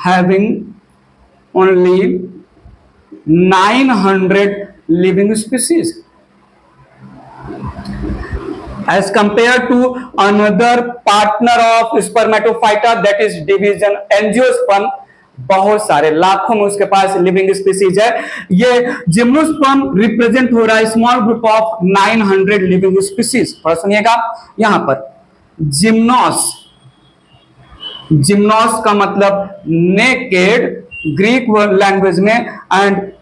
Speaker 1: having only 900 living species as compared to another partner of spermatophyta that is division angiosperm। बहुत सारे लाखों में उसके पास लिविंग स्पीसीज है। ये जिम्नोस्पर्म रिप्रेजेंट हो रहा है small group of 900 living species. थोड़ा सुनिएगा, यहां पर जिम्नोस का मतलब नेकेड ग्रीक लैंग्वेज में, एंड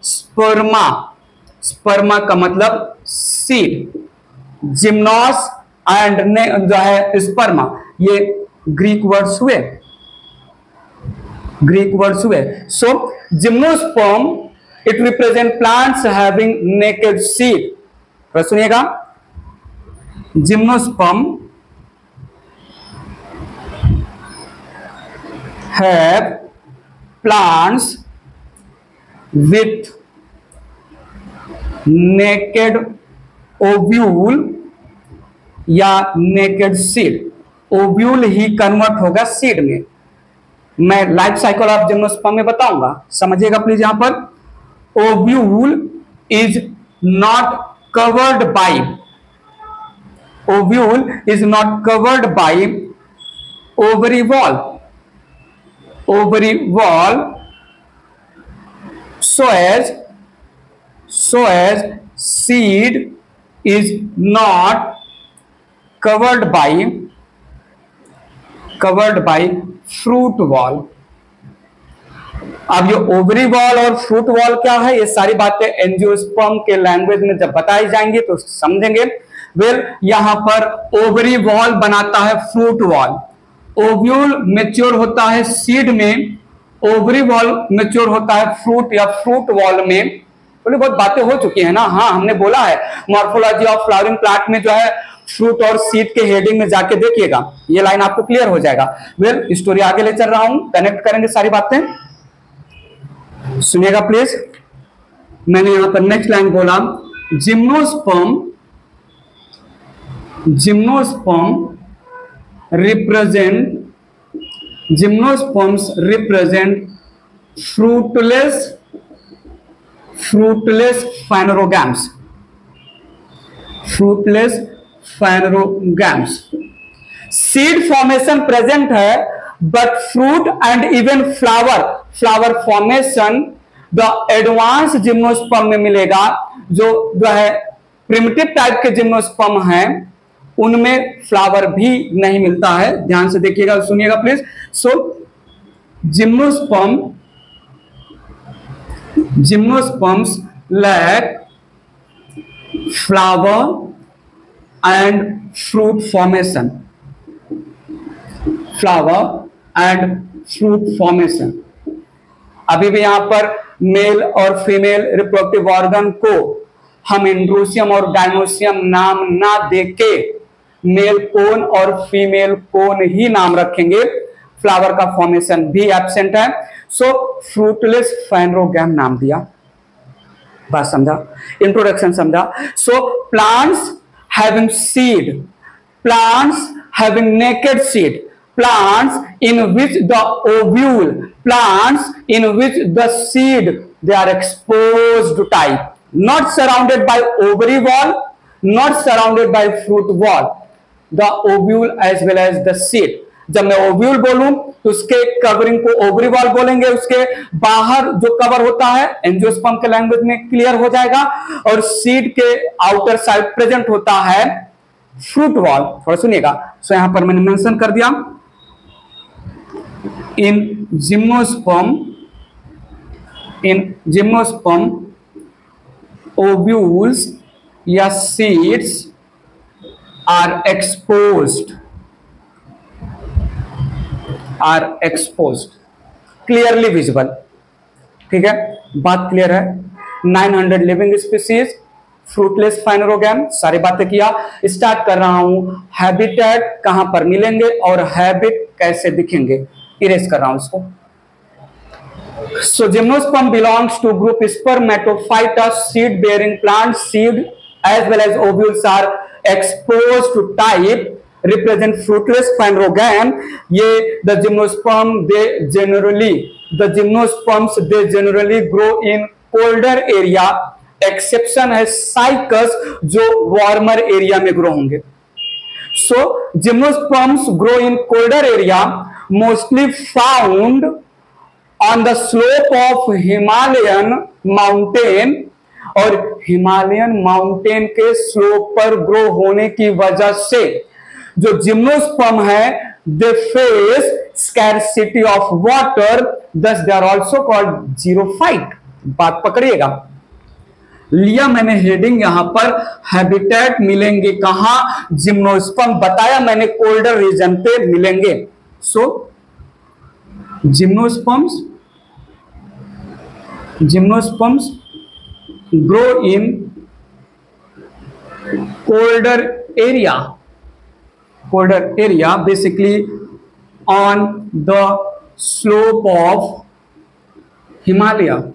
Speaker 1: स्पर्मा का मतलब सीड। जिम्नोस एंड जो है स्पर्मा, ये ग्रीक वर्ड्स हुए। So gymnosperm it represent plants having naked seed. तो सुनिएगा, gymnosperm have plants with naked ovule या नेकेड सीड। ओव्यूल ही कन्वर्ट होगा सीड में। मैं लाइफ साइकिल ऑफ जिम्नोस्पर्म में बताऊंगा, समझिएगा प्लीज। यहां पर ovule is not covered by ovary wall so as seed is not covered by fruit wall. अब ये ओवरी वॉल और फ्रूट वॉल क्या है, ये सारी बातें एंजियोस्पर्म के लैंग्वेज में जब बताई जाएंगी तो समझेंगे। वेल, यहां पर ओवरी वॉल बनाता है फ्रूट वॉल, ओव्यूल मैच्योर होता है सीड में, ओवरी वॉल मैच्योर होता है फ्रूट या फ्रूट वॉल में। बोले बहुत बातें हो चुकी है ना। हाँ, हमने बोला है मॉर्फोलॉजी ऑफ फ्लावरिंग प्लांट में जो है फ्रूट और सीड के हेडिंग में जाके देखिएगा, ये लाइन आपको क्लियर हो जाएगा। वेल, स्टोरी आगे ले चल रहा हूं, कनेक्ट करेंगे सारी बातें, सुनिएगा प्लीज। मैंने यहां पर नेक्स्ट लाइन बोला, gymnosperm represent fruitless phanerogams. fruitless phanerogams. Seed formation present है, but fruit and even flower formation the advance gymnosperm में मिलेगा। जो है प्रिमिटिव टाइप के जिम्नोस्पर्म हैं उनमें फ्लावर भी नहीं मिलता है। ध्यान से देखिएगा, सुनिएगा please. So gymnosperms lack flower and fruit formation. अभी भी यहां पर मेल और फीमेल रिप्रोडक्टिव ऑर्गन को हम एंड्रोसियम और गाइनोसियम नाम ना देके मेल कोन और फीमेल कोन ही नाम रखेंगे। फ्लावर का फॉर्मेशन भी एब्सेंट है। सो फ्रूटलेस फैनरोगैम नाम दिया। बात समझा, इंट्रोडक्शन समझा। So plants having seed, plants having naked seed, plants in which the ovule, plants in which the seed they are exposed type, not surrounded by ovary wall, not surrounded by fruit wall, the ovule as well as the seed. जब मैं ovule बोलूं तो उसके covering को ovary wall बोलेंगे, उसके बाहर जो कवर होता है एंजियोस्पर्म के लैंग्वेज में क्लियर हो जाएगा, और सीड के आउटर साइड प्रेजेंट होता है फ्रूट वॉल। थोड़ा सुनिएगा। सो यहां पर मैंने मेंशन कर दिया, इन जिम्नोस्पर्म ओव्यूल्स या seeds are exposed clearly visible. ठीक है, बात क्लियर है। 900 लिविंग स्पीसीज, फ्रूटलेस फाइनरोगैम, सारी बातें किया। स्टार्ट कर रहा हूं हैबिटेट कहां पर मिलेंगे और हैबिट कैसे दिखेंगे। इरेज कर रहा हूं इसको। So gymnosperm belongs to group Spermatophyta, seed bearing plant, seed as well as ovules are exposed to type represent fruitless phanerogam. ये the gymnosperms they generally grow in colder area, exception है cycas जो warmer area में grow होंगे। So gymnosperms grow in colder area, mostly found on the slope of Himalayan mountain, और Himalayan mountain के slope पर grow होने की वजह से जो जिम्नोस्पर्म है they face scarcity of water, thus they are also called xerophyte. बात पकड़िएगा, लिया मैंने हेडिंग यहां पर हैबिटेट मिलेंगे कहां, जिम्नोस्पर्म बताया मैंने कोल्डर रीजन पे मिलेंगे। So gymnosperms grow in colder area basically on the slope of Himalaya,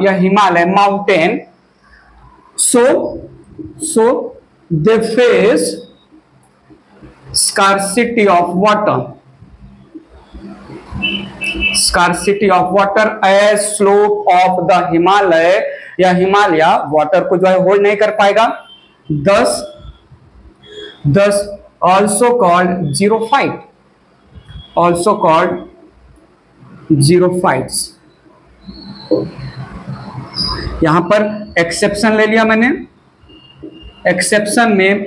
Speaker 1: या Himalaya mountain. so they face scarcity of water as slope of the Himalaya, या हिमालय वाटर को जो है होल्ड नहीं कर पाएगा, दस ऑल्सो कॉल्ड जीरोफाइट्स। यहां पर एक्सेप्शन ले लिया मैंने। एक्सेप्शन में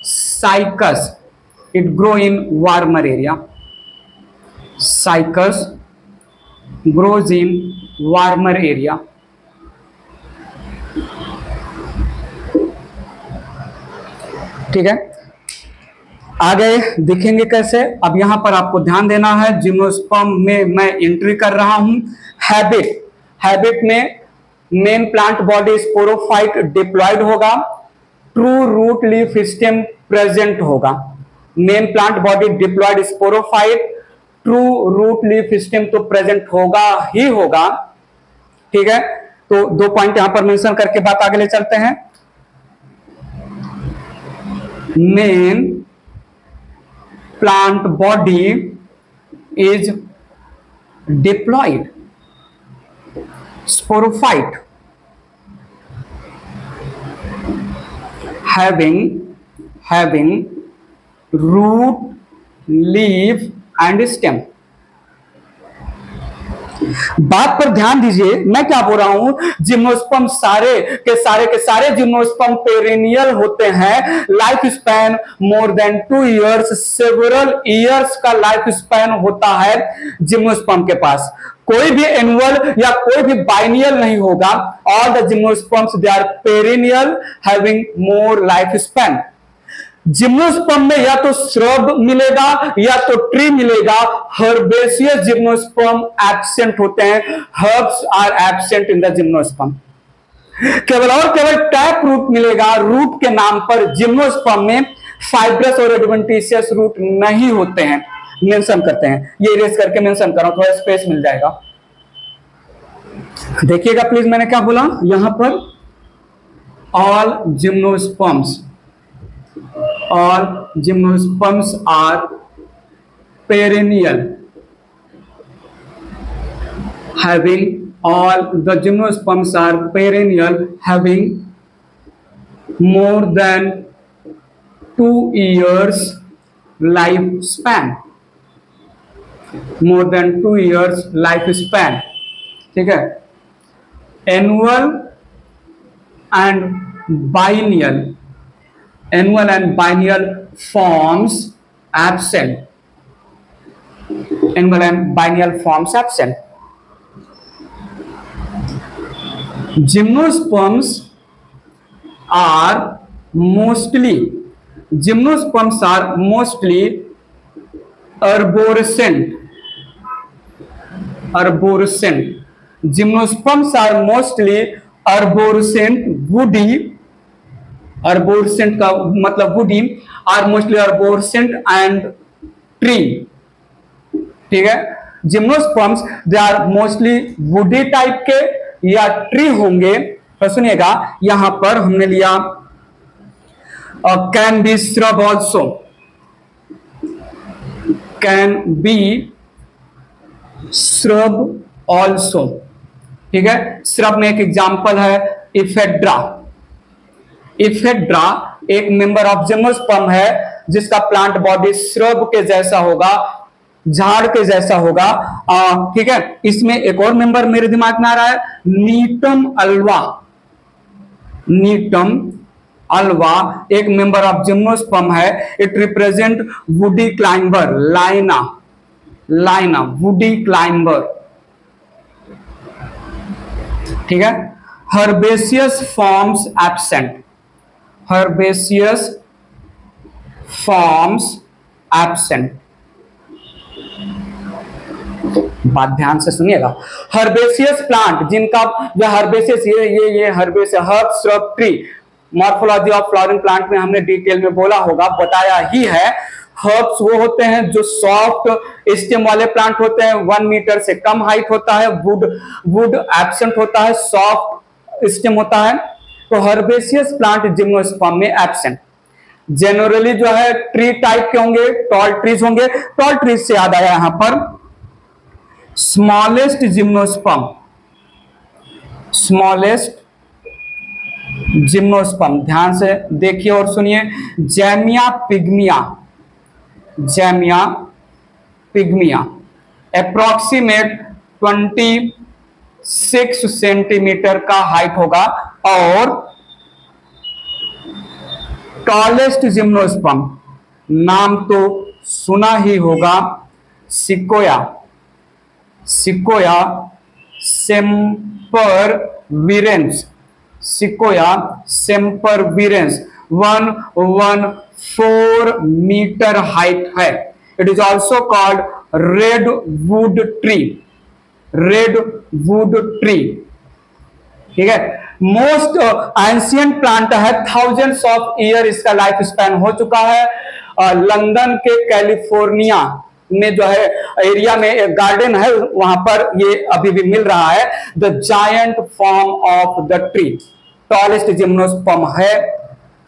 Speaker 1: cycas, it grow in warmer area, cycas grows in warmer area. ठीक है, आगे दिखेंगे कैसे। अब यहां पर आपको ध्यान देना है, जिम्नोस्पर्म में मैं एंट्री कर रहा हूं। हैबिट में main plant body sporophyte diploid होगा, true root leaf stem present होगा। Main plant body diploid sporophyte, true root leaf stem तो प्रेजेंट होगा ही होगा। ठीक है, तो 2 पॉइंट यहां पर मेंशन करके बात आगे ले चलते हैं। Main plant body is diploid, sporophyte, having root, leaf and stem. बात पर ध्यान दीजिए, मैं क्या बोल रहा हूं, जिम्नोस्पर्म सारे के सारे जिम्नोस्पर्म पेरिनियल होते हैं, life span more than 2 years, several years का लाइफ स्पैन होता है जिम्नोस्पर्म के पास। कोई भी एनुअल या कोई भी बाइनियल नहीं होगा। All the gymnosperms they are perennial having more life span. Gymnosperm में या तो श्रब मिलेगा या तो ट्री मिलेगा। हर्बेसियस जिम्नोस्पर्म एब्सेंट होते हैं, herbs are absent in the gymnosperm. केवल टैप रूट मिलेगा रूट के नाम पर। जिम्नोस्पर्म में फाइब्रस और एडवेंटिशियस रूट नहीं होते हैं, मेंशन करते हैं। ये इरेज करके मेंशन कर रहा हूं, थोड़ा स्पेस मिल जाएगा। देखिएगा प्लीज, मैंने क्या बोला यहां पर, all gymnosperms are perennial, all the gymnosperms are perennial, having more than 2 years lifespan, more than 2 years lifespan। ठीक है, annual and biennial forms absent, annual and biennial forms absent। Gymnosperms are mostly arborescent। Gymnosperms are mostly arborescent, woody, arborescent का मतलब woody, are mostly arborescent and tree। ठीक है, gymnosperms they are mostly woody type के या tree होंगे। तो सुनिएगा, यहां पर हमने लिया can be shrub also, can be shrub also. ठीक है, श्रब में एक एग्जांपल है इफेड्रा। इफेड्रा एक मेंबर ऑफ जिम्नोस्पर्म है जिसका प्लांट बॉडी श्रब के जैसा होगा, झाड़ के जैसा होगा। ठीक है, इसमें एक और मेंबर मेरे दिमाग में आ रहा है, नीटम अल्वा। नीटम अल्वा एक मेंबर ऑफ जिम्नोस्पर्म है। इट रिप्रेजेंट वुडी क्लाइंबर, लाइना वुडी क्लाइंबर। ठीक है, herbaceous forms absent, herbaceous forms absent। बात ध्यान से सुनिएगा, हर्बेसियस प्लांट जिनका जो हर्बेसियस ये herbaceous herb shrub tree, morphology of flowering plant में हमने डिटेल में बोला होगा, बताया ही है। हर्ब्स वो होते हैं जो सॉफ्ट स्टेम वाले प्लांट होते हैं, 1 मीटर से कम हाइट होता है, वुड एब्सेंट होता है, सॉफ्ट स्टेम होता है। तो हर्बेसियस प्लांट जिम्नोस्पर्म में एब्सेंट। जनरली जो है ट्री टाइप के होंगे, टॉल ट्रीज होंगे। टॉल ट्रीज से याद आया यहां पर स्मॉलेस्ट जिम्नोस्पर्म, ध्यान से देखिए और सुनिए, जैमिया पिग्मिया अप्रोक्सीमेट 26 सेंटीमीटर का हाइट होगा। और टॉलेस्ट जिम्नोस्पर्म नाम तो सुना ही होगा, सिकोया सेम्परविरेंस, 114 मीटर हाइट है। It is also called redwood tree. ठीक है, मोस्ट एंशिएंट प्लांट है, थाउजेंड्स ऑफ ईयर इसका लाइफ स्पैन हो चुका है। लंदन के कैलिफोर्निया में जो है एरिया में एक गार्डन है, वहां पर ये अभी भी मिल रहा है। The giant form of the tree, tallest gymnosperm है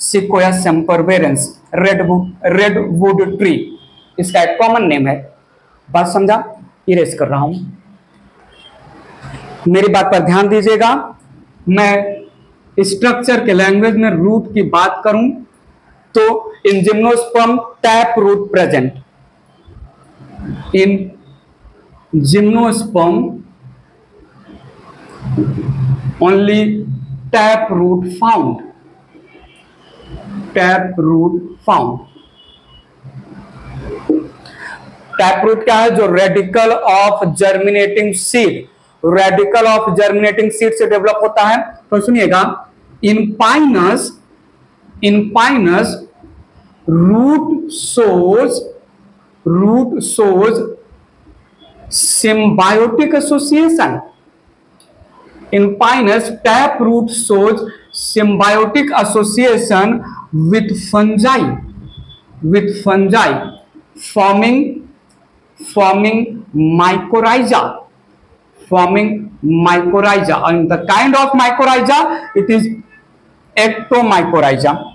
Speaker 1: सिकोया सेम्परविरेंस, रेडवुड ट्री। इसका एक कॉमन नेम है। बात समझा? इरेज कर रहा हूं, मेरी बात पर ध्यान दीजिएगा। मैं स्ट्रक्चर के लैंग्वेज में रूट की बात करूं तो in gymnosperm tap root present, in gymnosperm only tap root found, tap root found. Tap root क्या है? जो radicle of germinating seed, radicle of germinating seed से डेवलप होता है। तो सुनिएगा, in pinus root shows symbiotic association. In pinus, tap root shows symbiotic association with fungi, forming mycorrhiza, and the kind of mycorrhiza, it is ectomycorrhiza,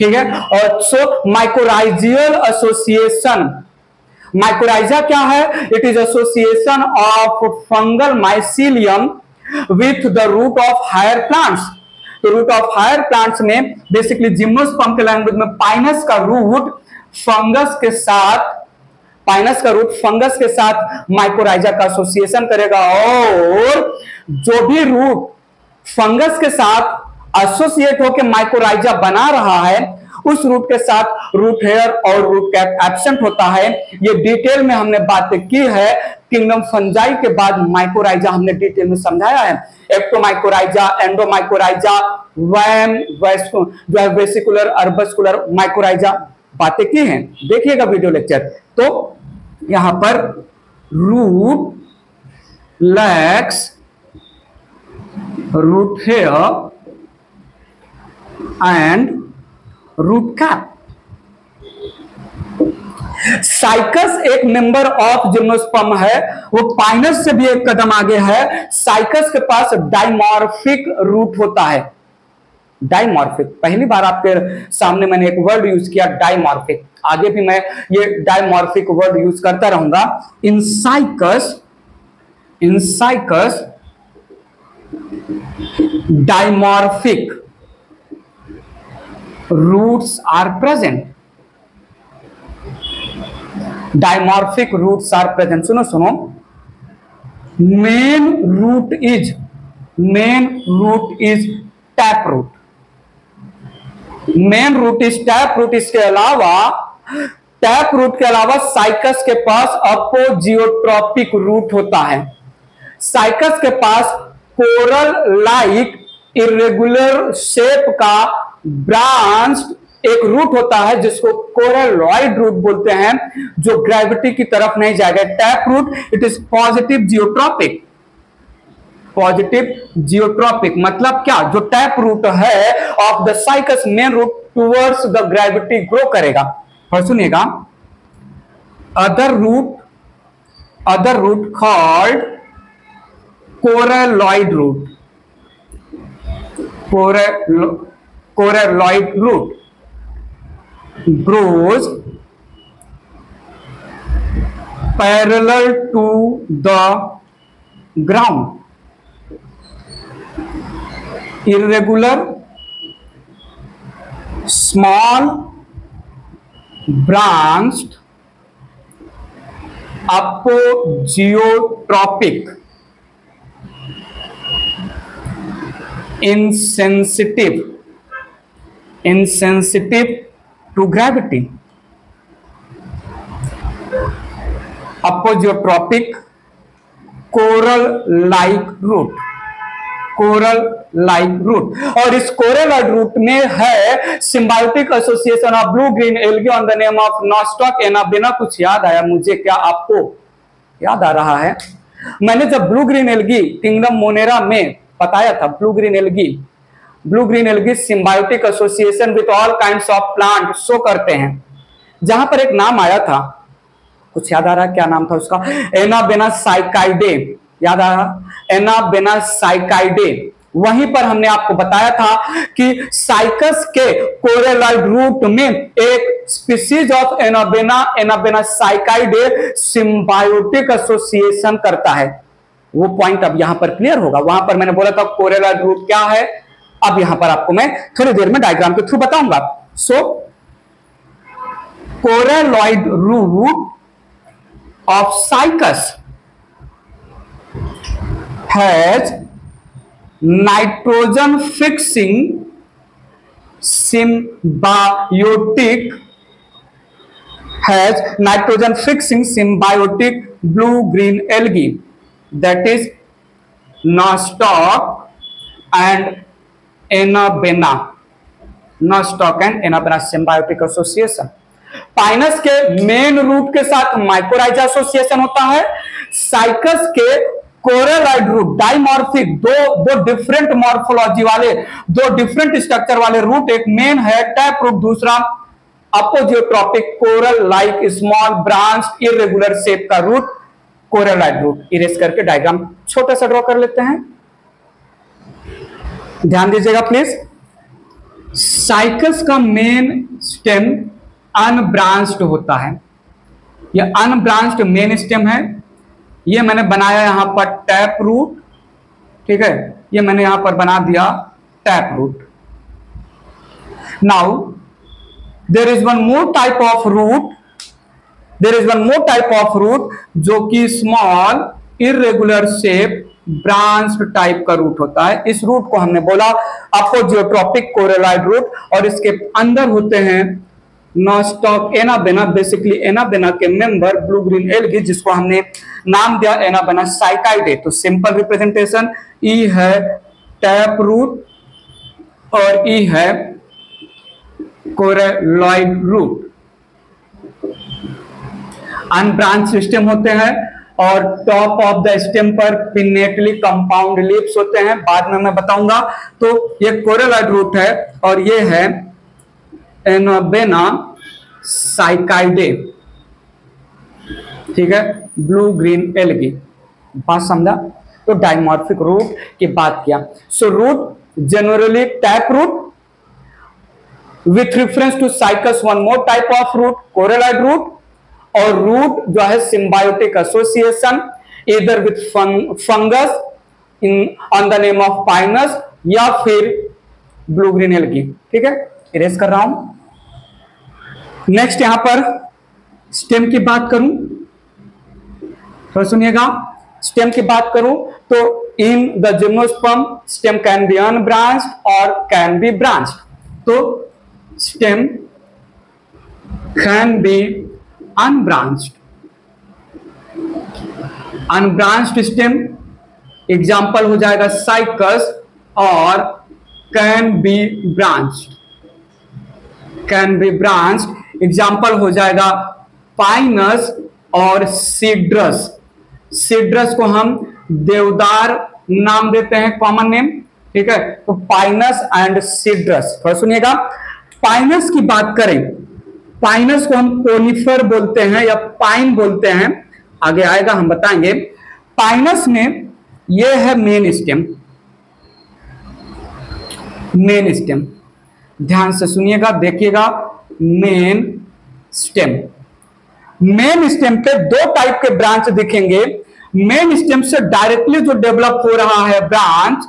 Speaker 1: ठीक है। और सो माइकोराइजियल association, mycorrhiza क्या है? It is association of fungal mycelium with the root of higher plants. तो root of higher plants में basically gymnosperm के language में pinus का रूट फंगस के साथ माइकोराइजा का एसोसिएशन करेगा, और जो भी रूट फंगस के साथ एसोसिएट होकर माइकोराइजा बना रहा है, उस रूट के साथ रूट हेयर और रूट कैप एब्सेंट होता है। ये डिटेल में हमने बातें की है। किंगडम फंजाई के बाद माइकोराइजा हमने डिटेल में समझाया है। एक्टोमाइकोराइजा, एंडोमाइकोराइजा, वेसिकुलर, अर्बस्कुलर माइकोराइजा बातें की हैं, देखिएगा वीडियो लेक्चर। तो यहां पर root lacks root hair and root cap. Cycas एक मेंबर ऑफ जिम्नोस्पर्म है, वो पाइनस से भी एक कदम आगे है। साइकस के पास डाइमॉर्फिक रूट होता है। डाइमॉर्फिक, पहली बार आपके सामने मैंने एक वर्ड यूज किया, डाइमॉर्फिक। आगे भी मैं ये डाइमॉर्फिक वर्ड यूज करता रहूंगा। इन cycas dimorphic roots are present, dimorphic roots are present। सुनो, main root is taproot, main root is taproot। इसके अलावा टैपरूट के अलावा साइकस के पास अपोजियोट्रोपिक रूट होता है। साइकस के पास कोरल लाइक इरेगुलर शेप का ब्रांच्ड एक रूट होता है, जिसको कोरलॉइड रूट बोलते हैं, जो ग्रेविटी की तरफ नहीं जाएगा। Tap root it is positive geotropic मतलब क्या? जो टैप रूट है of the cycas main root towards the gravity grow करेगा। और सुनिएगा, other root called coralloid root, coralloid root grows parallel to the ground, irregular, small, branched, apogeotropic, insensitive to gravity। Apogeotropic coral like root, और इस coral root में है symbiotic association of blue green algae on the name of nostoc anabaena. कुछ याद आया मुझे? क्या आपको याद आ रहा है? मैंने जब blue green algae kingdom Monera में बताया था, blue green algae symbiotic association with all kinds of plant show करते हैं। जहां पर एक नाम आया था, कुछ याद आ रहा है क्या नाम था उसका? एनाबेना साइकाइडे, याद आ रहा? एनाबेना साइकाइडे, वहीं पर हमने आपको बताया था कि साइकस के कोरेलॉइड रूट में एक species of anabaena cycadae symbiotic association करता है। वो पॉइंट अब यहां पर क्लियर होगा। वहां पर मैंने बोला था कोरेलॉइड रूट क्या है, अब यहां पर आपको मैं थोड़ी देर में डायग्राम के थ्रू बताऊंगा। So coralloid root of cycas has nitrogen fixing symbiotic blue green algae, that is nostoc and Anabaena symbiotic association। Pinus के मेन रूट के साथ माइकोराइजा एसोसिएशन होता है। साइकस के कोरेलॉइड रूट डाइमॉर्फिक, दो डिफरेंट मॉर्फोलॉजी वाले, दो डिफरेंट स्ट्रक्चर वाले रूट, एक मेन है टैप रूट, दूसरा apogeotropic coral like small branch irregular shape का रूट कोरेलॉइड रूट। इरेज करके डायग्राम छोटा सा ड्रॉ कर लेते हैं, ध्यान दीजिएगा प्लीज। साइकस का मेन स्टेम अनब्रांच्ड होता है, यह अनब्रांच्ड मेन स्टेम है। ये मैंने बनाया यहां पर टैप रूट, ठीक है, ये मैंने यहां पर बना दिया tap root. Now there is one more type of root, जो कि small irregular shape branch type का रूट होता है। इस रूट को हमने बोला अपोजियोट्रॉपिक कोरेलॉइड रूट, और इसके अंदर होते हैं नॉस्टॉक एनाबेना, बेसिकली एनाबेना के मेंबर ब्लू ग्रीन एल्गी, जिसको हमने नाम दिया एनाबेना साइकाइडे। तो सिंपल रिप्रेजेंटेशन, ई है टैप रूट और ई है कोरेलॉइड रूट। अनब्रांच सिस्टम होते हैं और टॉप ऑफ द स्टेम पर पिनेटली कंपाउंड लीव्स होते हैं, बाद में मैं बताऊंगा। तो ये कोरेलॉइड रूट है और ये है एनाबेना साइकाइडे, ठीक है, ब्लू ग्रीन एल्गी। बात समझा? तो डाइमॉर्फिक रूट की बात किया। So root generally tap root, with reference to Cycas one more type of root coralloid root, और रूट जो है सिम्बायोटिक एसोसिएशन इधर with fungus in on the name of Pinus या फिर ब्लू ग्रीन एल्गी, ठीक है। इरेज कर रहा हूं। नेक्स्ट यहां पर स्टेम की बात करूं तो सुनिएगा, स्टेम की बात करूं तो इन the gymnosperm stem can be unbranched और कैन बी ब्रांच्ड। तो stem can be unbranched, unbranched stem example हो जाएगा साइकस, और can be branched, can be branched example हो जाएगा पाइनस और सीड्रस। सीड्रस को हम देवदार नाम देते हैं, कॉमन नेम, ठीक है। तो पाइनस एंड सीड्रस, थोड़ा सुनिएगा। पाइनस की बात करें, पाइनस को हम कोनिफर बोलते हैं या पाइन बोलते हैं, आगे आएगा हम बताएंगे। पाइनस में यह है मेन स्टेम, मेन स्टेम, ध्यान से सुनिएगा, देखिएगा। मेन स्टेम, मेन स्टेम पे दो टाइप के ब्रांच दिखेंगे। मेन स्टेम से डायरेक्टली जो डेवलप हो रहा है ब्रांच,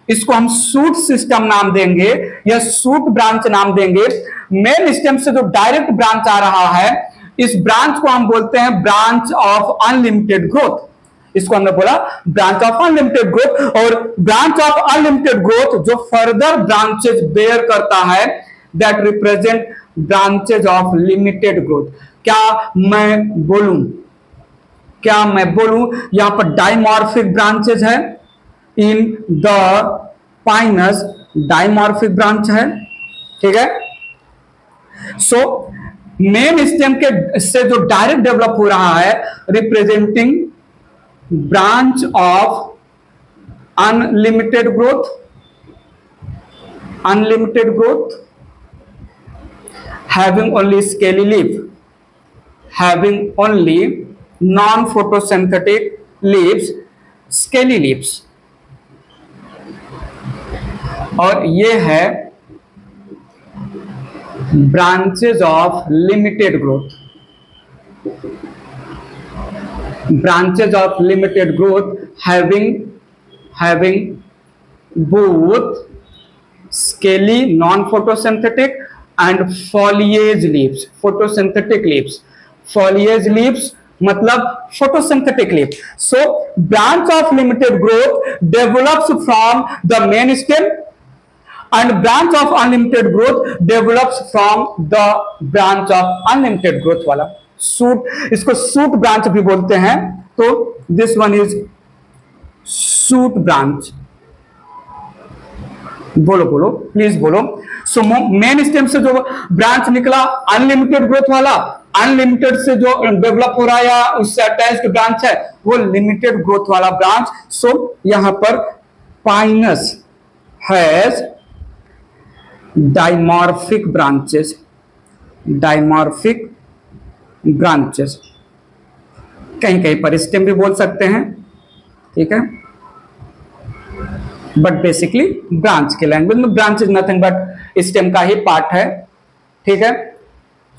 Speaker 1: इसको हम शूट सिस्टम नाम देंगे या शूट ब्रांच नाम देंगे। मेन स्टेम से जो डायरेक्ट ब्रांच आ रहा है, इस ब्रांच को हम बोलते हैं ब्रांच ऑफ अनलिमिटेड ग्रोथ। इसको हमने बोला ब्रांच ऑफ अनलिमिटेड ग्रोथ। और ब्रांच ऑफ अनलिमिटेड ग्रोथ जो फर्दर ब्रांचेज बेयर करता है, that represent branches of limited growth. क्या मैं बोलूं यहां पर डाइमॉर्फिक ब्रांचेज है, in the Pinus dimorphic branch है, ठीक है। सो मेन स्टेम के से जो डायरेक्ट डेवलप हो रहा है, representing branch of unlimited growth, unlimited growth, having only scaly leaf, having only non-photosynthetic leaves, scaly leaves, और ये है branches of limited growth. Branches of limited growth having both scaly non-photosynthetic and foliage leaves, photosynthetic leaves, foliage leaves मतलब photosynthetic leaf. So branch of limited growth develops from the main stem and branch of unlimited growth develops from the branch of unlimited growth वाला suit, इसको suit branch भी बोलते हैं। तो this one is suit branch. बोलो बोलो please बोलो। So main stem से जो ब्रांच निकला अनलिमिटेड ग्रोथ वाला, अनलिमिटेड से जो डेवलप हो रहा है या उससे अटैच्ड ब्रांच है वो लिमिटेड ग्रोथ वाला ब्रांच। सो यहां पर Pinus has dimorphic branches, dimorphic branches, कहीं कहीं पर स्टेम भी बोल सकते हैं, ठीक है, बट बेसिकली ब्रांच के लैंग्वेज में branch is nothing but stem का ही पार्ट है, ठीक है।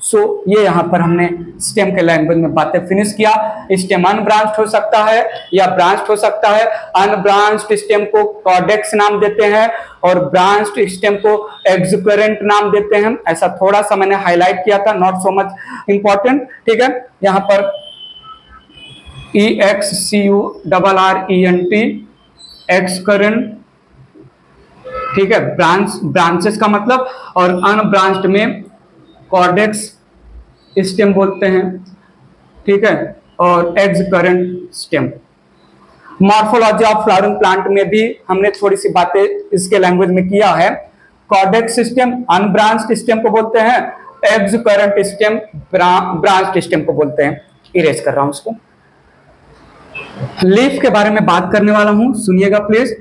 Speaker 1: सो ये यहां पर हमने स्टेम के लैंग्वेज में बातें फिनिश किया। स्टेम अनब्रांच्ड हो सकता है या ब्रांच्ड हो सकता है। अनब्रांच्ड स्टेम को कॉर्डेक्स नाम देते हैं और ब्रांच्ड स्टेम को एक्सुकेरेंट नाम देते हैं। ऐसा थोड़ा सा मैंने हाईलाइट किया था, नॉट सो मच इंपॉर्टेंट, ठीक है। यहां पर EXCURRENT एक्सकरेंट, ठीक है, ब्रांचेस का मतलब, और अनब्रांच्ड में कॉर्डेक्स स्टेम बोलते हैं, ठीक है, और excurrent stem. Morphology of flowering plant में भी हमने थोड़ी सी बातें इसके लैंग्वेज में किया है। कॉर्डेक्स स्टेम अनब्रांच्ड स्टेम को बोलते हैं, एक्सकरेंट स्टेम ब्रांच्ड स्टेम को बोलते हैं। इरेज कर रहा हूं उसको। लीफ के बारे में बात करने वाला हूं, सुनिएगा प्लीज।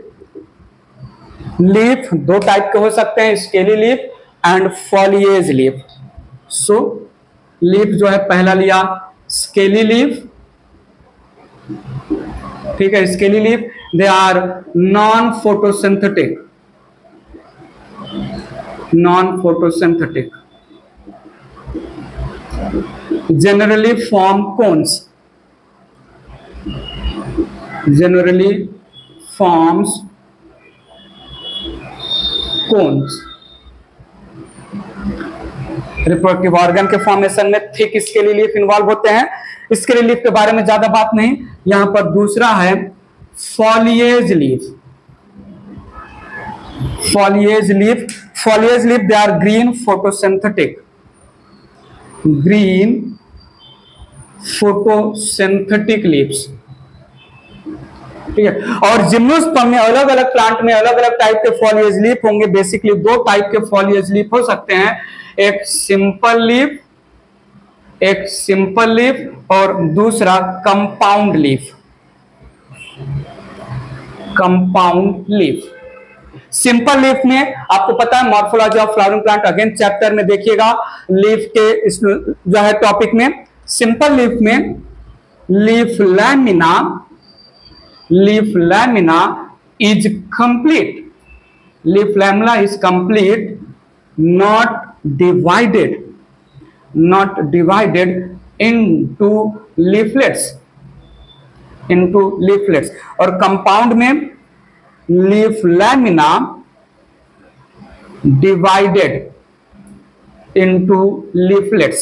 Speaker 1: लीफ दो टाइप के हो सकते हैं, scaly leaf and foliage leaf. So leaf जो है पहला लिया स्केली लीफ, ठीक है, scaly leaf they are non photosynthetic, non photosynthetic, generally form cones, generally forms cones। Reproductive organ के फॉर्मेशन में थिक स्केली लीफ इन्वॉल्व होते हैं। स्केली लीफ के बारे में ज्यादा बात नहीं। यहां पर दूसरा है foliage leaf, foliage leaf, foliage leaf they are green photosynthetic, green photosynthetic leaves, ठीक है। और जिम्नोस्पर्म में अलग अलग प्लांट में अलग अलग टाइप के फॉलिएज लीफ होंगे। बेसिकली दो टाइप के फॉलिएज लीफ हो सकते हैं, एक सिंपल लीफ, एक सिंपल लीफ और दूसरा compound leaf, compound leaf. Simple leaf में आपको पता है morphology of flowering plant again chapter में देखिएगा, लीफ के जो है टॉपिक में। सिंपल लीफ में leaf lamina, leaf lamina is complete, leaf lamina is complete, not divided, not divided into leaflets, into leaflets। और कंपाउंड में leaf lamina divided into leaflets,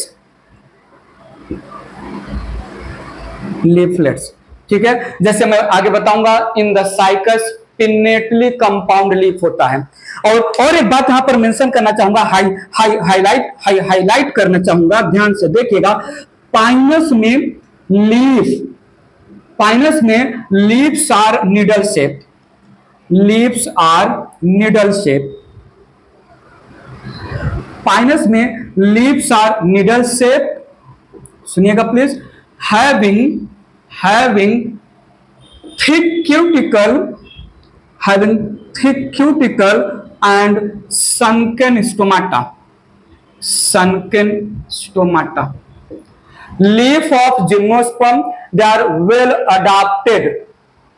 Speaker 1: leaflets, ठीक है। जैसे मैं आगे बताऊंगा in the cycas pinnately compound leaf होता है। और एक बात यहां पर मेंशन करना चाहूंगा, हाईलाइट करना चाहूंगा, ध्यान से देखिएगा। पाइनस में लीफ, पाइनस में leaves are needle shape, leaves are needle shape, Pinus में लीव्स आर निडल शेप, सुनिएगा please, having thick cuticle, having thick cuticle and sunken stomata, sunken stomata। Leaf of gymnosperm, they are well adapted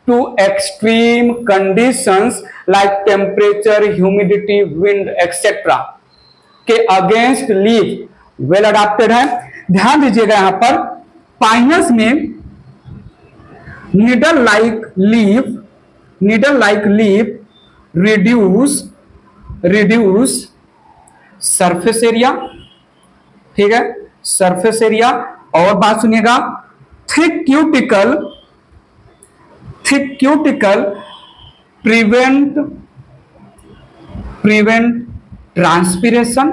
Speaker 1: to extreme conditions like temperature, humidity, wind, etc. के against leaf well adapted है। ध्यान दीजिएगा यहां पर Pinus में needle like leaf reduce surface area, ठीक है, surface area. और बात सुनिएगा, thick cuticle prevent transpiration.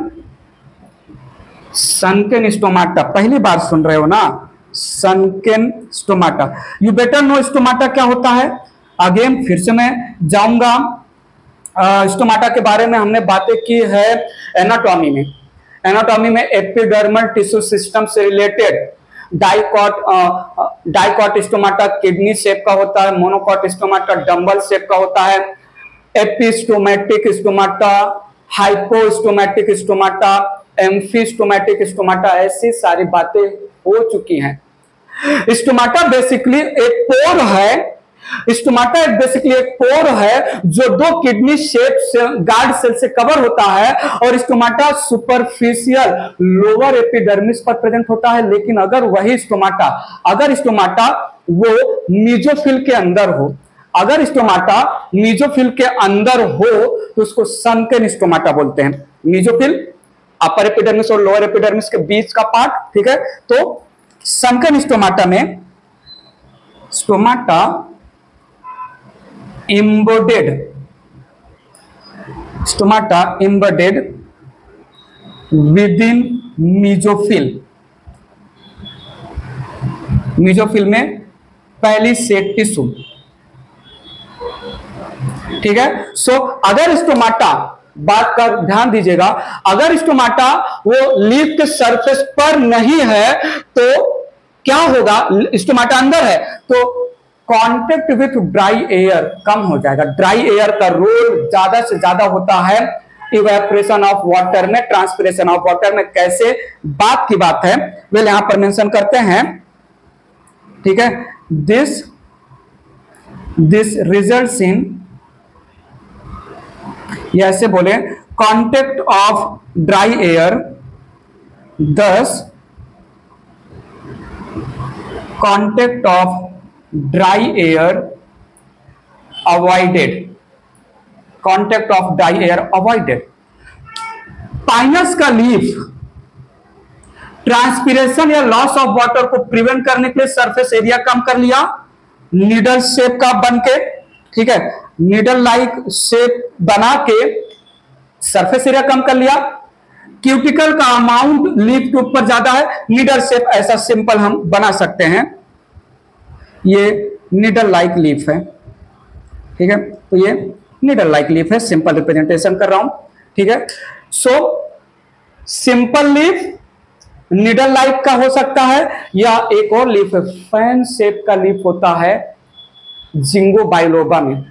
Speaker 1: Sunken stomata, पहली बार सुन रहे हो ना, sunken stomata. You better know stomata क्या होता है। अगेन फिर से मैं जाऊंगा, स्टोमाटा के बारे में हमने बातें की है एनाटॉमी में एपिडर्मल टिश्यू सिस्टम से related. Dicot stomata kidney shape का होता है, मोनोकॉट स्टोमाटा डंबल शेप का होता है, एपिस्टोमेटिक स्टोमाटा, हाइपोस्टोमेटिक स्टोमाटा, एम्फिस्टोमेटिक स्टोमाटा, ऐसी सारी बातें हो चुकी हैं। स्टोमाटा बेसिकली एक पोर है। स्टोमाटा बेसिकली एक पोर है जो दो किडनी शेप से गार्ड सेल से कवर होता है, और स्टोमाटा सुपरफिशियल लोअर एपिडर्मिस पर प्रेजेंट होता है। लेकिन अगर वही स्टोमाटा वो मीजोफिल के अंदर हो, अगर स्टोमाटा मीजोफिल के अंदर हो तो उसको सनकेन स्टोमाटा बोलते हैं। मीजोफिल अपर एपिडर्मिस और लोअर एपिडर्मिस के बीच का पार्ट, ठीक है। तो सनकेन स्टोमाटा में स्टोमाटा embedded within मीजोफिल में पहली सेट टिश्यू, ठीक है। सो अगर स्टोमाटा, बात का ध्यान दीजिएगा, अगर स्टोमाटा वो लीफ के सरफेस पर नहीं है तो क्या होगा, स्टोमाटा अंदर है तो कांटेक्ट विथ ड्राई एयर कम हो जाएगा। ड्राई एयर का रोल ज्यादा से ज्यादा होता है इवेपोरेशन ऑफ वाटर में, ट्रांसपिरेशन ऑफ वाटर में। कैसे, बात की बात है, वे यहां पर मेंशन करते हैं, ठीक है। दिस रिजल्ट्स इन, ये ऐसे बोले, कांटेक्ट ऑफ ड्राई एयर, दस contact of dry air avoided, contact of dry air avoided. Pinus का लीफ ट्रांसपिरेशन या लॉस ऑफ वाटर को प्रिवेंट करने के लिए सरफेस एरिया कम कर लिया, नीडल शेप का बन के, ठीक है, नीडल लाइक शेप बना के सरफेस एरिया कम कर लिया। क्यूटिकल का अमाउंट लीफ के ऊपर ज्यादा है, नीडल शेप ऐसा सिंपल हम बना सकते हैं। ये नीडल लाइक लीफ है, ठीक है। तो ये नीडल लाइक लीफ है, सिंपल रिप्रेजेंटेशन कर रहा हूं, ठीक है। So simple leaf needle like का हो सकता है, या एक और लीफ है, फैन शेप का लीफ होता है जिंगो बाइलोबा में।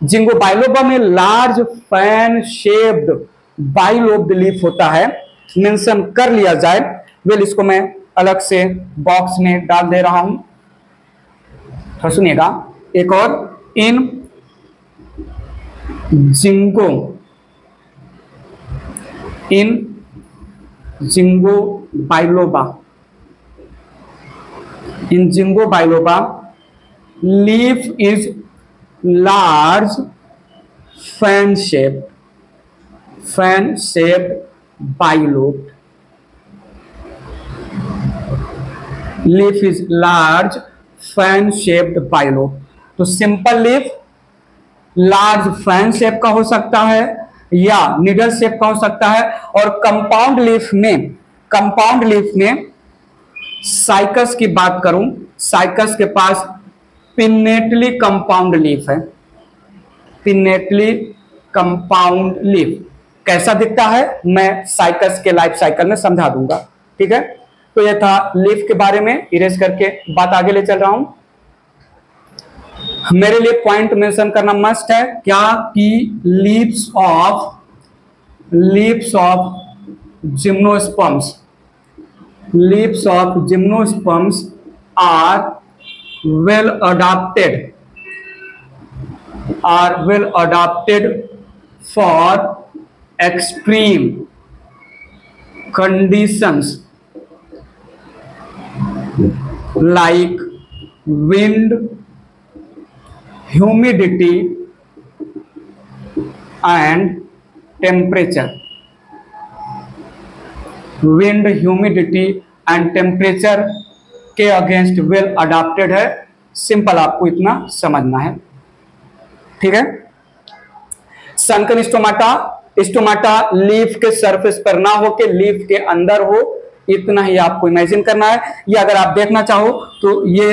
Speaker 1: जिंगो बाइलोबा में large fan shaped bilobed leaf होता है, मेंशन कर लिया जाए। वेल इसको मैं अलग से बॉक्स में डाल दे रहा हूं, तो सुनिएगा। एक और, in ginkgo biloba leaf is large fan shaped bilobe. Leaf is large fan shaped bilobe. तो simple leaf large fan shape का हो सकता है या निडल शेप का हो सकता है। और कंपाउंड लीफ में साइकस की बात करूं, साइकस के पास पिन्नेटली कंपाउंड लीफ है। पिन्नेटली कंपाउंड लीफ कैसा दिखता है मैं साइकस के लाइफ साइकिल में समझा दूंगा, ठीक है। तो यह था लीफ के बारे में, इरेज करके बात आगे ले चल रहा हूं। मेरे लिए पॉइंट मेंशन करना मस्ट है क्या कि leaves of gymnosperms are well adapted are well adapted for extreme conditions like wind, humidity and temperature. Wind, humidity and temperature के अगेंस्ट वेल अडाप्टेड है। सिंपल, आपको इतना समझना है, ठीक है। संकन स्टोमाटा, स्टोमाटा लीफ के सरफेस पर ना हो के लीफ के अंदर हो, इतना ही आपको इमेजिन करना है। ये अगर आप देखना चाहो तो ये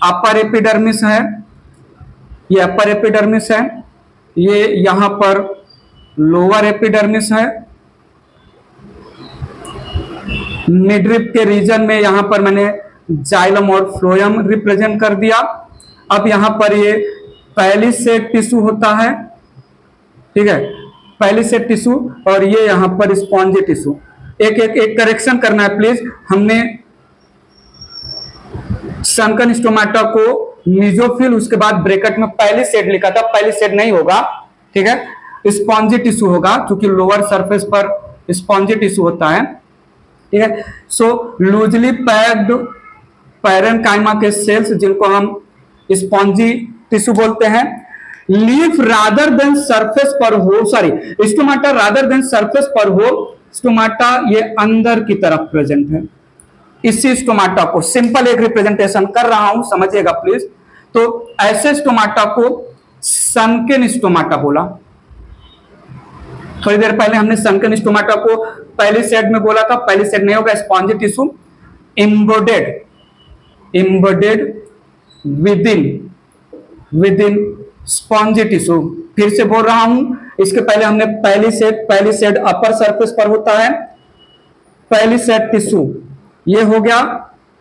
Speaker 1: अपर एपिडर्मिस है, ये अपर एपिडर्मिस है, ये यहां पर लोअर एपिडर्मिस है। मिडरिप के रीजन में यहां पर मैंने जाइलम और फ्लोएम रिप्रेजेंट कर दिया। अब यहां पर ये पहली सेट टिश्यू होता है, ठीक है, पहली सेट टिश्यू, और ये यहां पर स्पॉन्जी टिश्यू। एक करेक्शन करना है प्लीज, हमने संकन स्टोमाटा को मीजोफिल उसके बाद ब्रैकेट में पहली सेट लिखा था, पहली सेट नहीं होगा, ठीक है, स्पॉन्जी टिश्यू होगा क्योंकि लोअर सरफेस पर स्पॉन्जी टिश्यू होता है, ठीक है। सो लूजली पैक्ड पैरेन्काइमा के सेल्स जिनको हम स्पॉन्जी टिश्यू बोलते हैं, लीफ रादर देन सरफेस पर हो, sorry stomata rather than surface पर हो, स्टोमाटा ये अंदर की तरफ प्रेजेंट है। इसी स्टोमाटा को सिंपल एक रिप्रेजेंटेशन कर रहा हूं, समझिएगा प्लीज। तो ऐसे स्टोमाटा को सनकेन स्टोमाटा बोला। थोड़ी देर पहले हमने सनकेन स्टोमाटा को पहली सेट में बोला था, पहली सेट नहीं होगा, spongy tissue embedded within spongy tissue. फिर से बोल रहा हूं, इसके पहले हमने पहली सेट अपर सरफेस पर होता है, पहली सेट टिश्यू ये हो गया,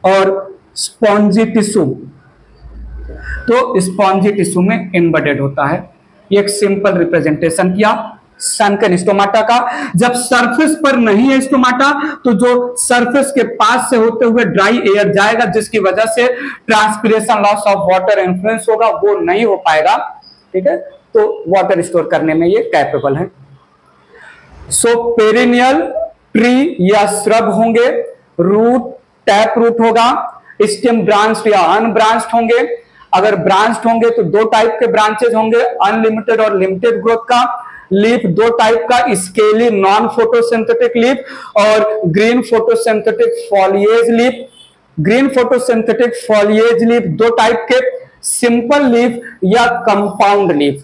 Speaker 1: और स्पॉन्जी टिश्यू तो स्पॉन्जी टिश्यू में एम्बेडेड होता है। ये एक सिंपल रिप्रेजेंटेशन किया सनकेन स्टोमाटा का। जब सरफेस पर नहीं है स्टोमाटा तो जो सरफेस के पास से होते हुए ड्राई एयर जाएगा, जिसकी वजह से transpiration, loss of water influence होगा, वो नहीं हो पाएगा, ठीक है। तो वाटर स्टोर करने में ये कैपेबल है। सो पेरिनियल ट्री या श्रब होंगे, रूट टैप रूट होगा, स्टेम ब्रांच्ड या अनब्रांच्ड होंगे। अगर ब्रांच्ड होंगे तो दो टाइप के ब्रांचेज होंगे, अनलिमिटेड और लिमिटेड ग्रोथ का। लीफ दो टाइप का, स्केली नॉन फोटोसिंथेटिक लीफ और green photosynthetic foliage leaf. Green photosynthetic foliage leaf दो टाइप के, सिंपल लीफ या कंपाउंड लीफ।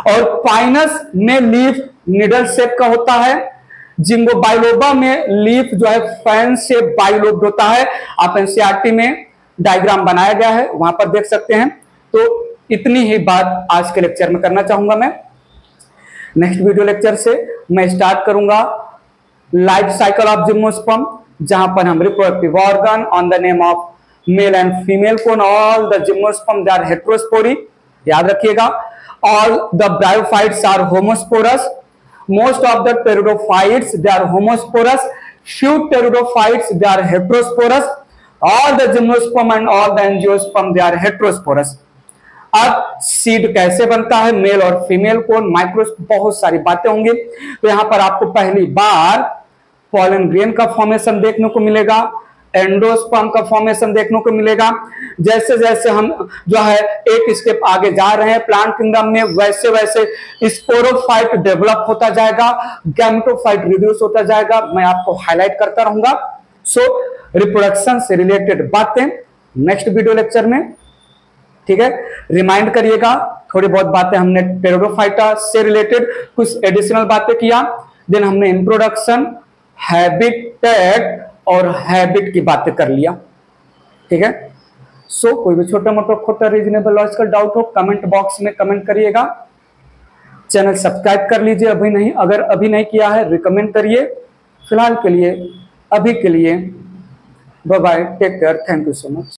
Speaker 1: और पाइनस में लीफ निडल शेप का होता है। जिंगो बाइलोबा में लीफ जो है फैन से बाइलोब होता है। आप एनसीईआरटी में डायग्राम बनाया गया है, वहां पर देख सकते हैं। तो इतनी ही बात आज के लेक्चर में करना चाहूंगा मैं। नेक्स्ट वीडियो लेक्चर से मैं स्टार्ट करूंगा लाइफ साइकिल ऑफ जिम्नोस्पर्म, जहां पर हम reproductive organ on the name of male and female cone, all the gymnosperm they are heterospory, याद रखिएगा। All the bryophytes are homosporous, most of the pteridophytes they are homosporous, few pteridophytes they are heterosporous, all the gymnosperm and all the angiosperm they are heterosporous। अब seed कैसे बनता है, mail और female cone, microscope, बहुत सारी बातें होंगी। तो यहां पर आपको पहली बार पॉलन ग्रेन का फॉर्मेशन देखने को मिलेगा, एंडोस्पर्म का फॉर्मेशन देखने को मिलेगा। जैसे जैसे हम जो है एक स्टेप आगे जा रहे हैं प्लांट किंगडम में, वैसे वैसे स्पोरोफाइट डेवलप होता जाएगा, गैमेटोफाइट रिड्यूस होता जाएगा। मैं आपको हाईलाइट करता रहूंगा। सो रिप्रोडक्शन से रिलेटेड बातें नेक्स्ट वीडियो लेक्चर में, ठीक है। रिमाइंड करिएगा, थोड़ी बहुत बातें हमने टेरिडोफाइटा से रिलेटेड कुछ एडिशनल बातें किया। देन हमने इंट्रोडक्शन, हैबिटेट और हैबिट की बातें कर लिया, ठीक है। सो कोई भी छोटा मोटा खोटा रीजनेबल लॉजिकल डाउट हो कमेंट बॉक्स में कमेंट करिएगा। चैनल सब्सक्राइब कर लीजिए अभी नहीं, अगर अभी नहीं किया है रिकमेंड करिए। फिलहाल के लिए, अभी के लिए bye bye, take care, thank you so much.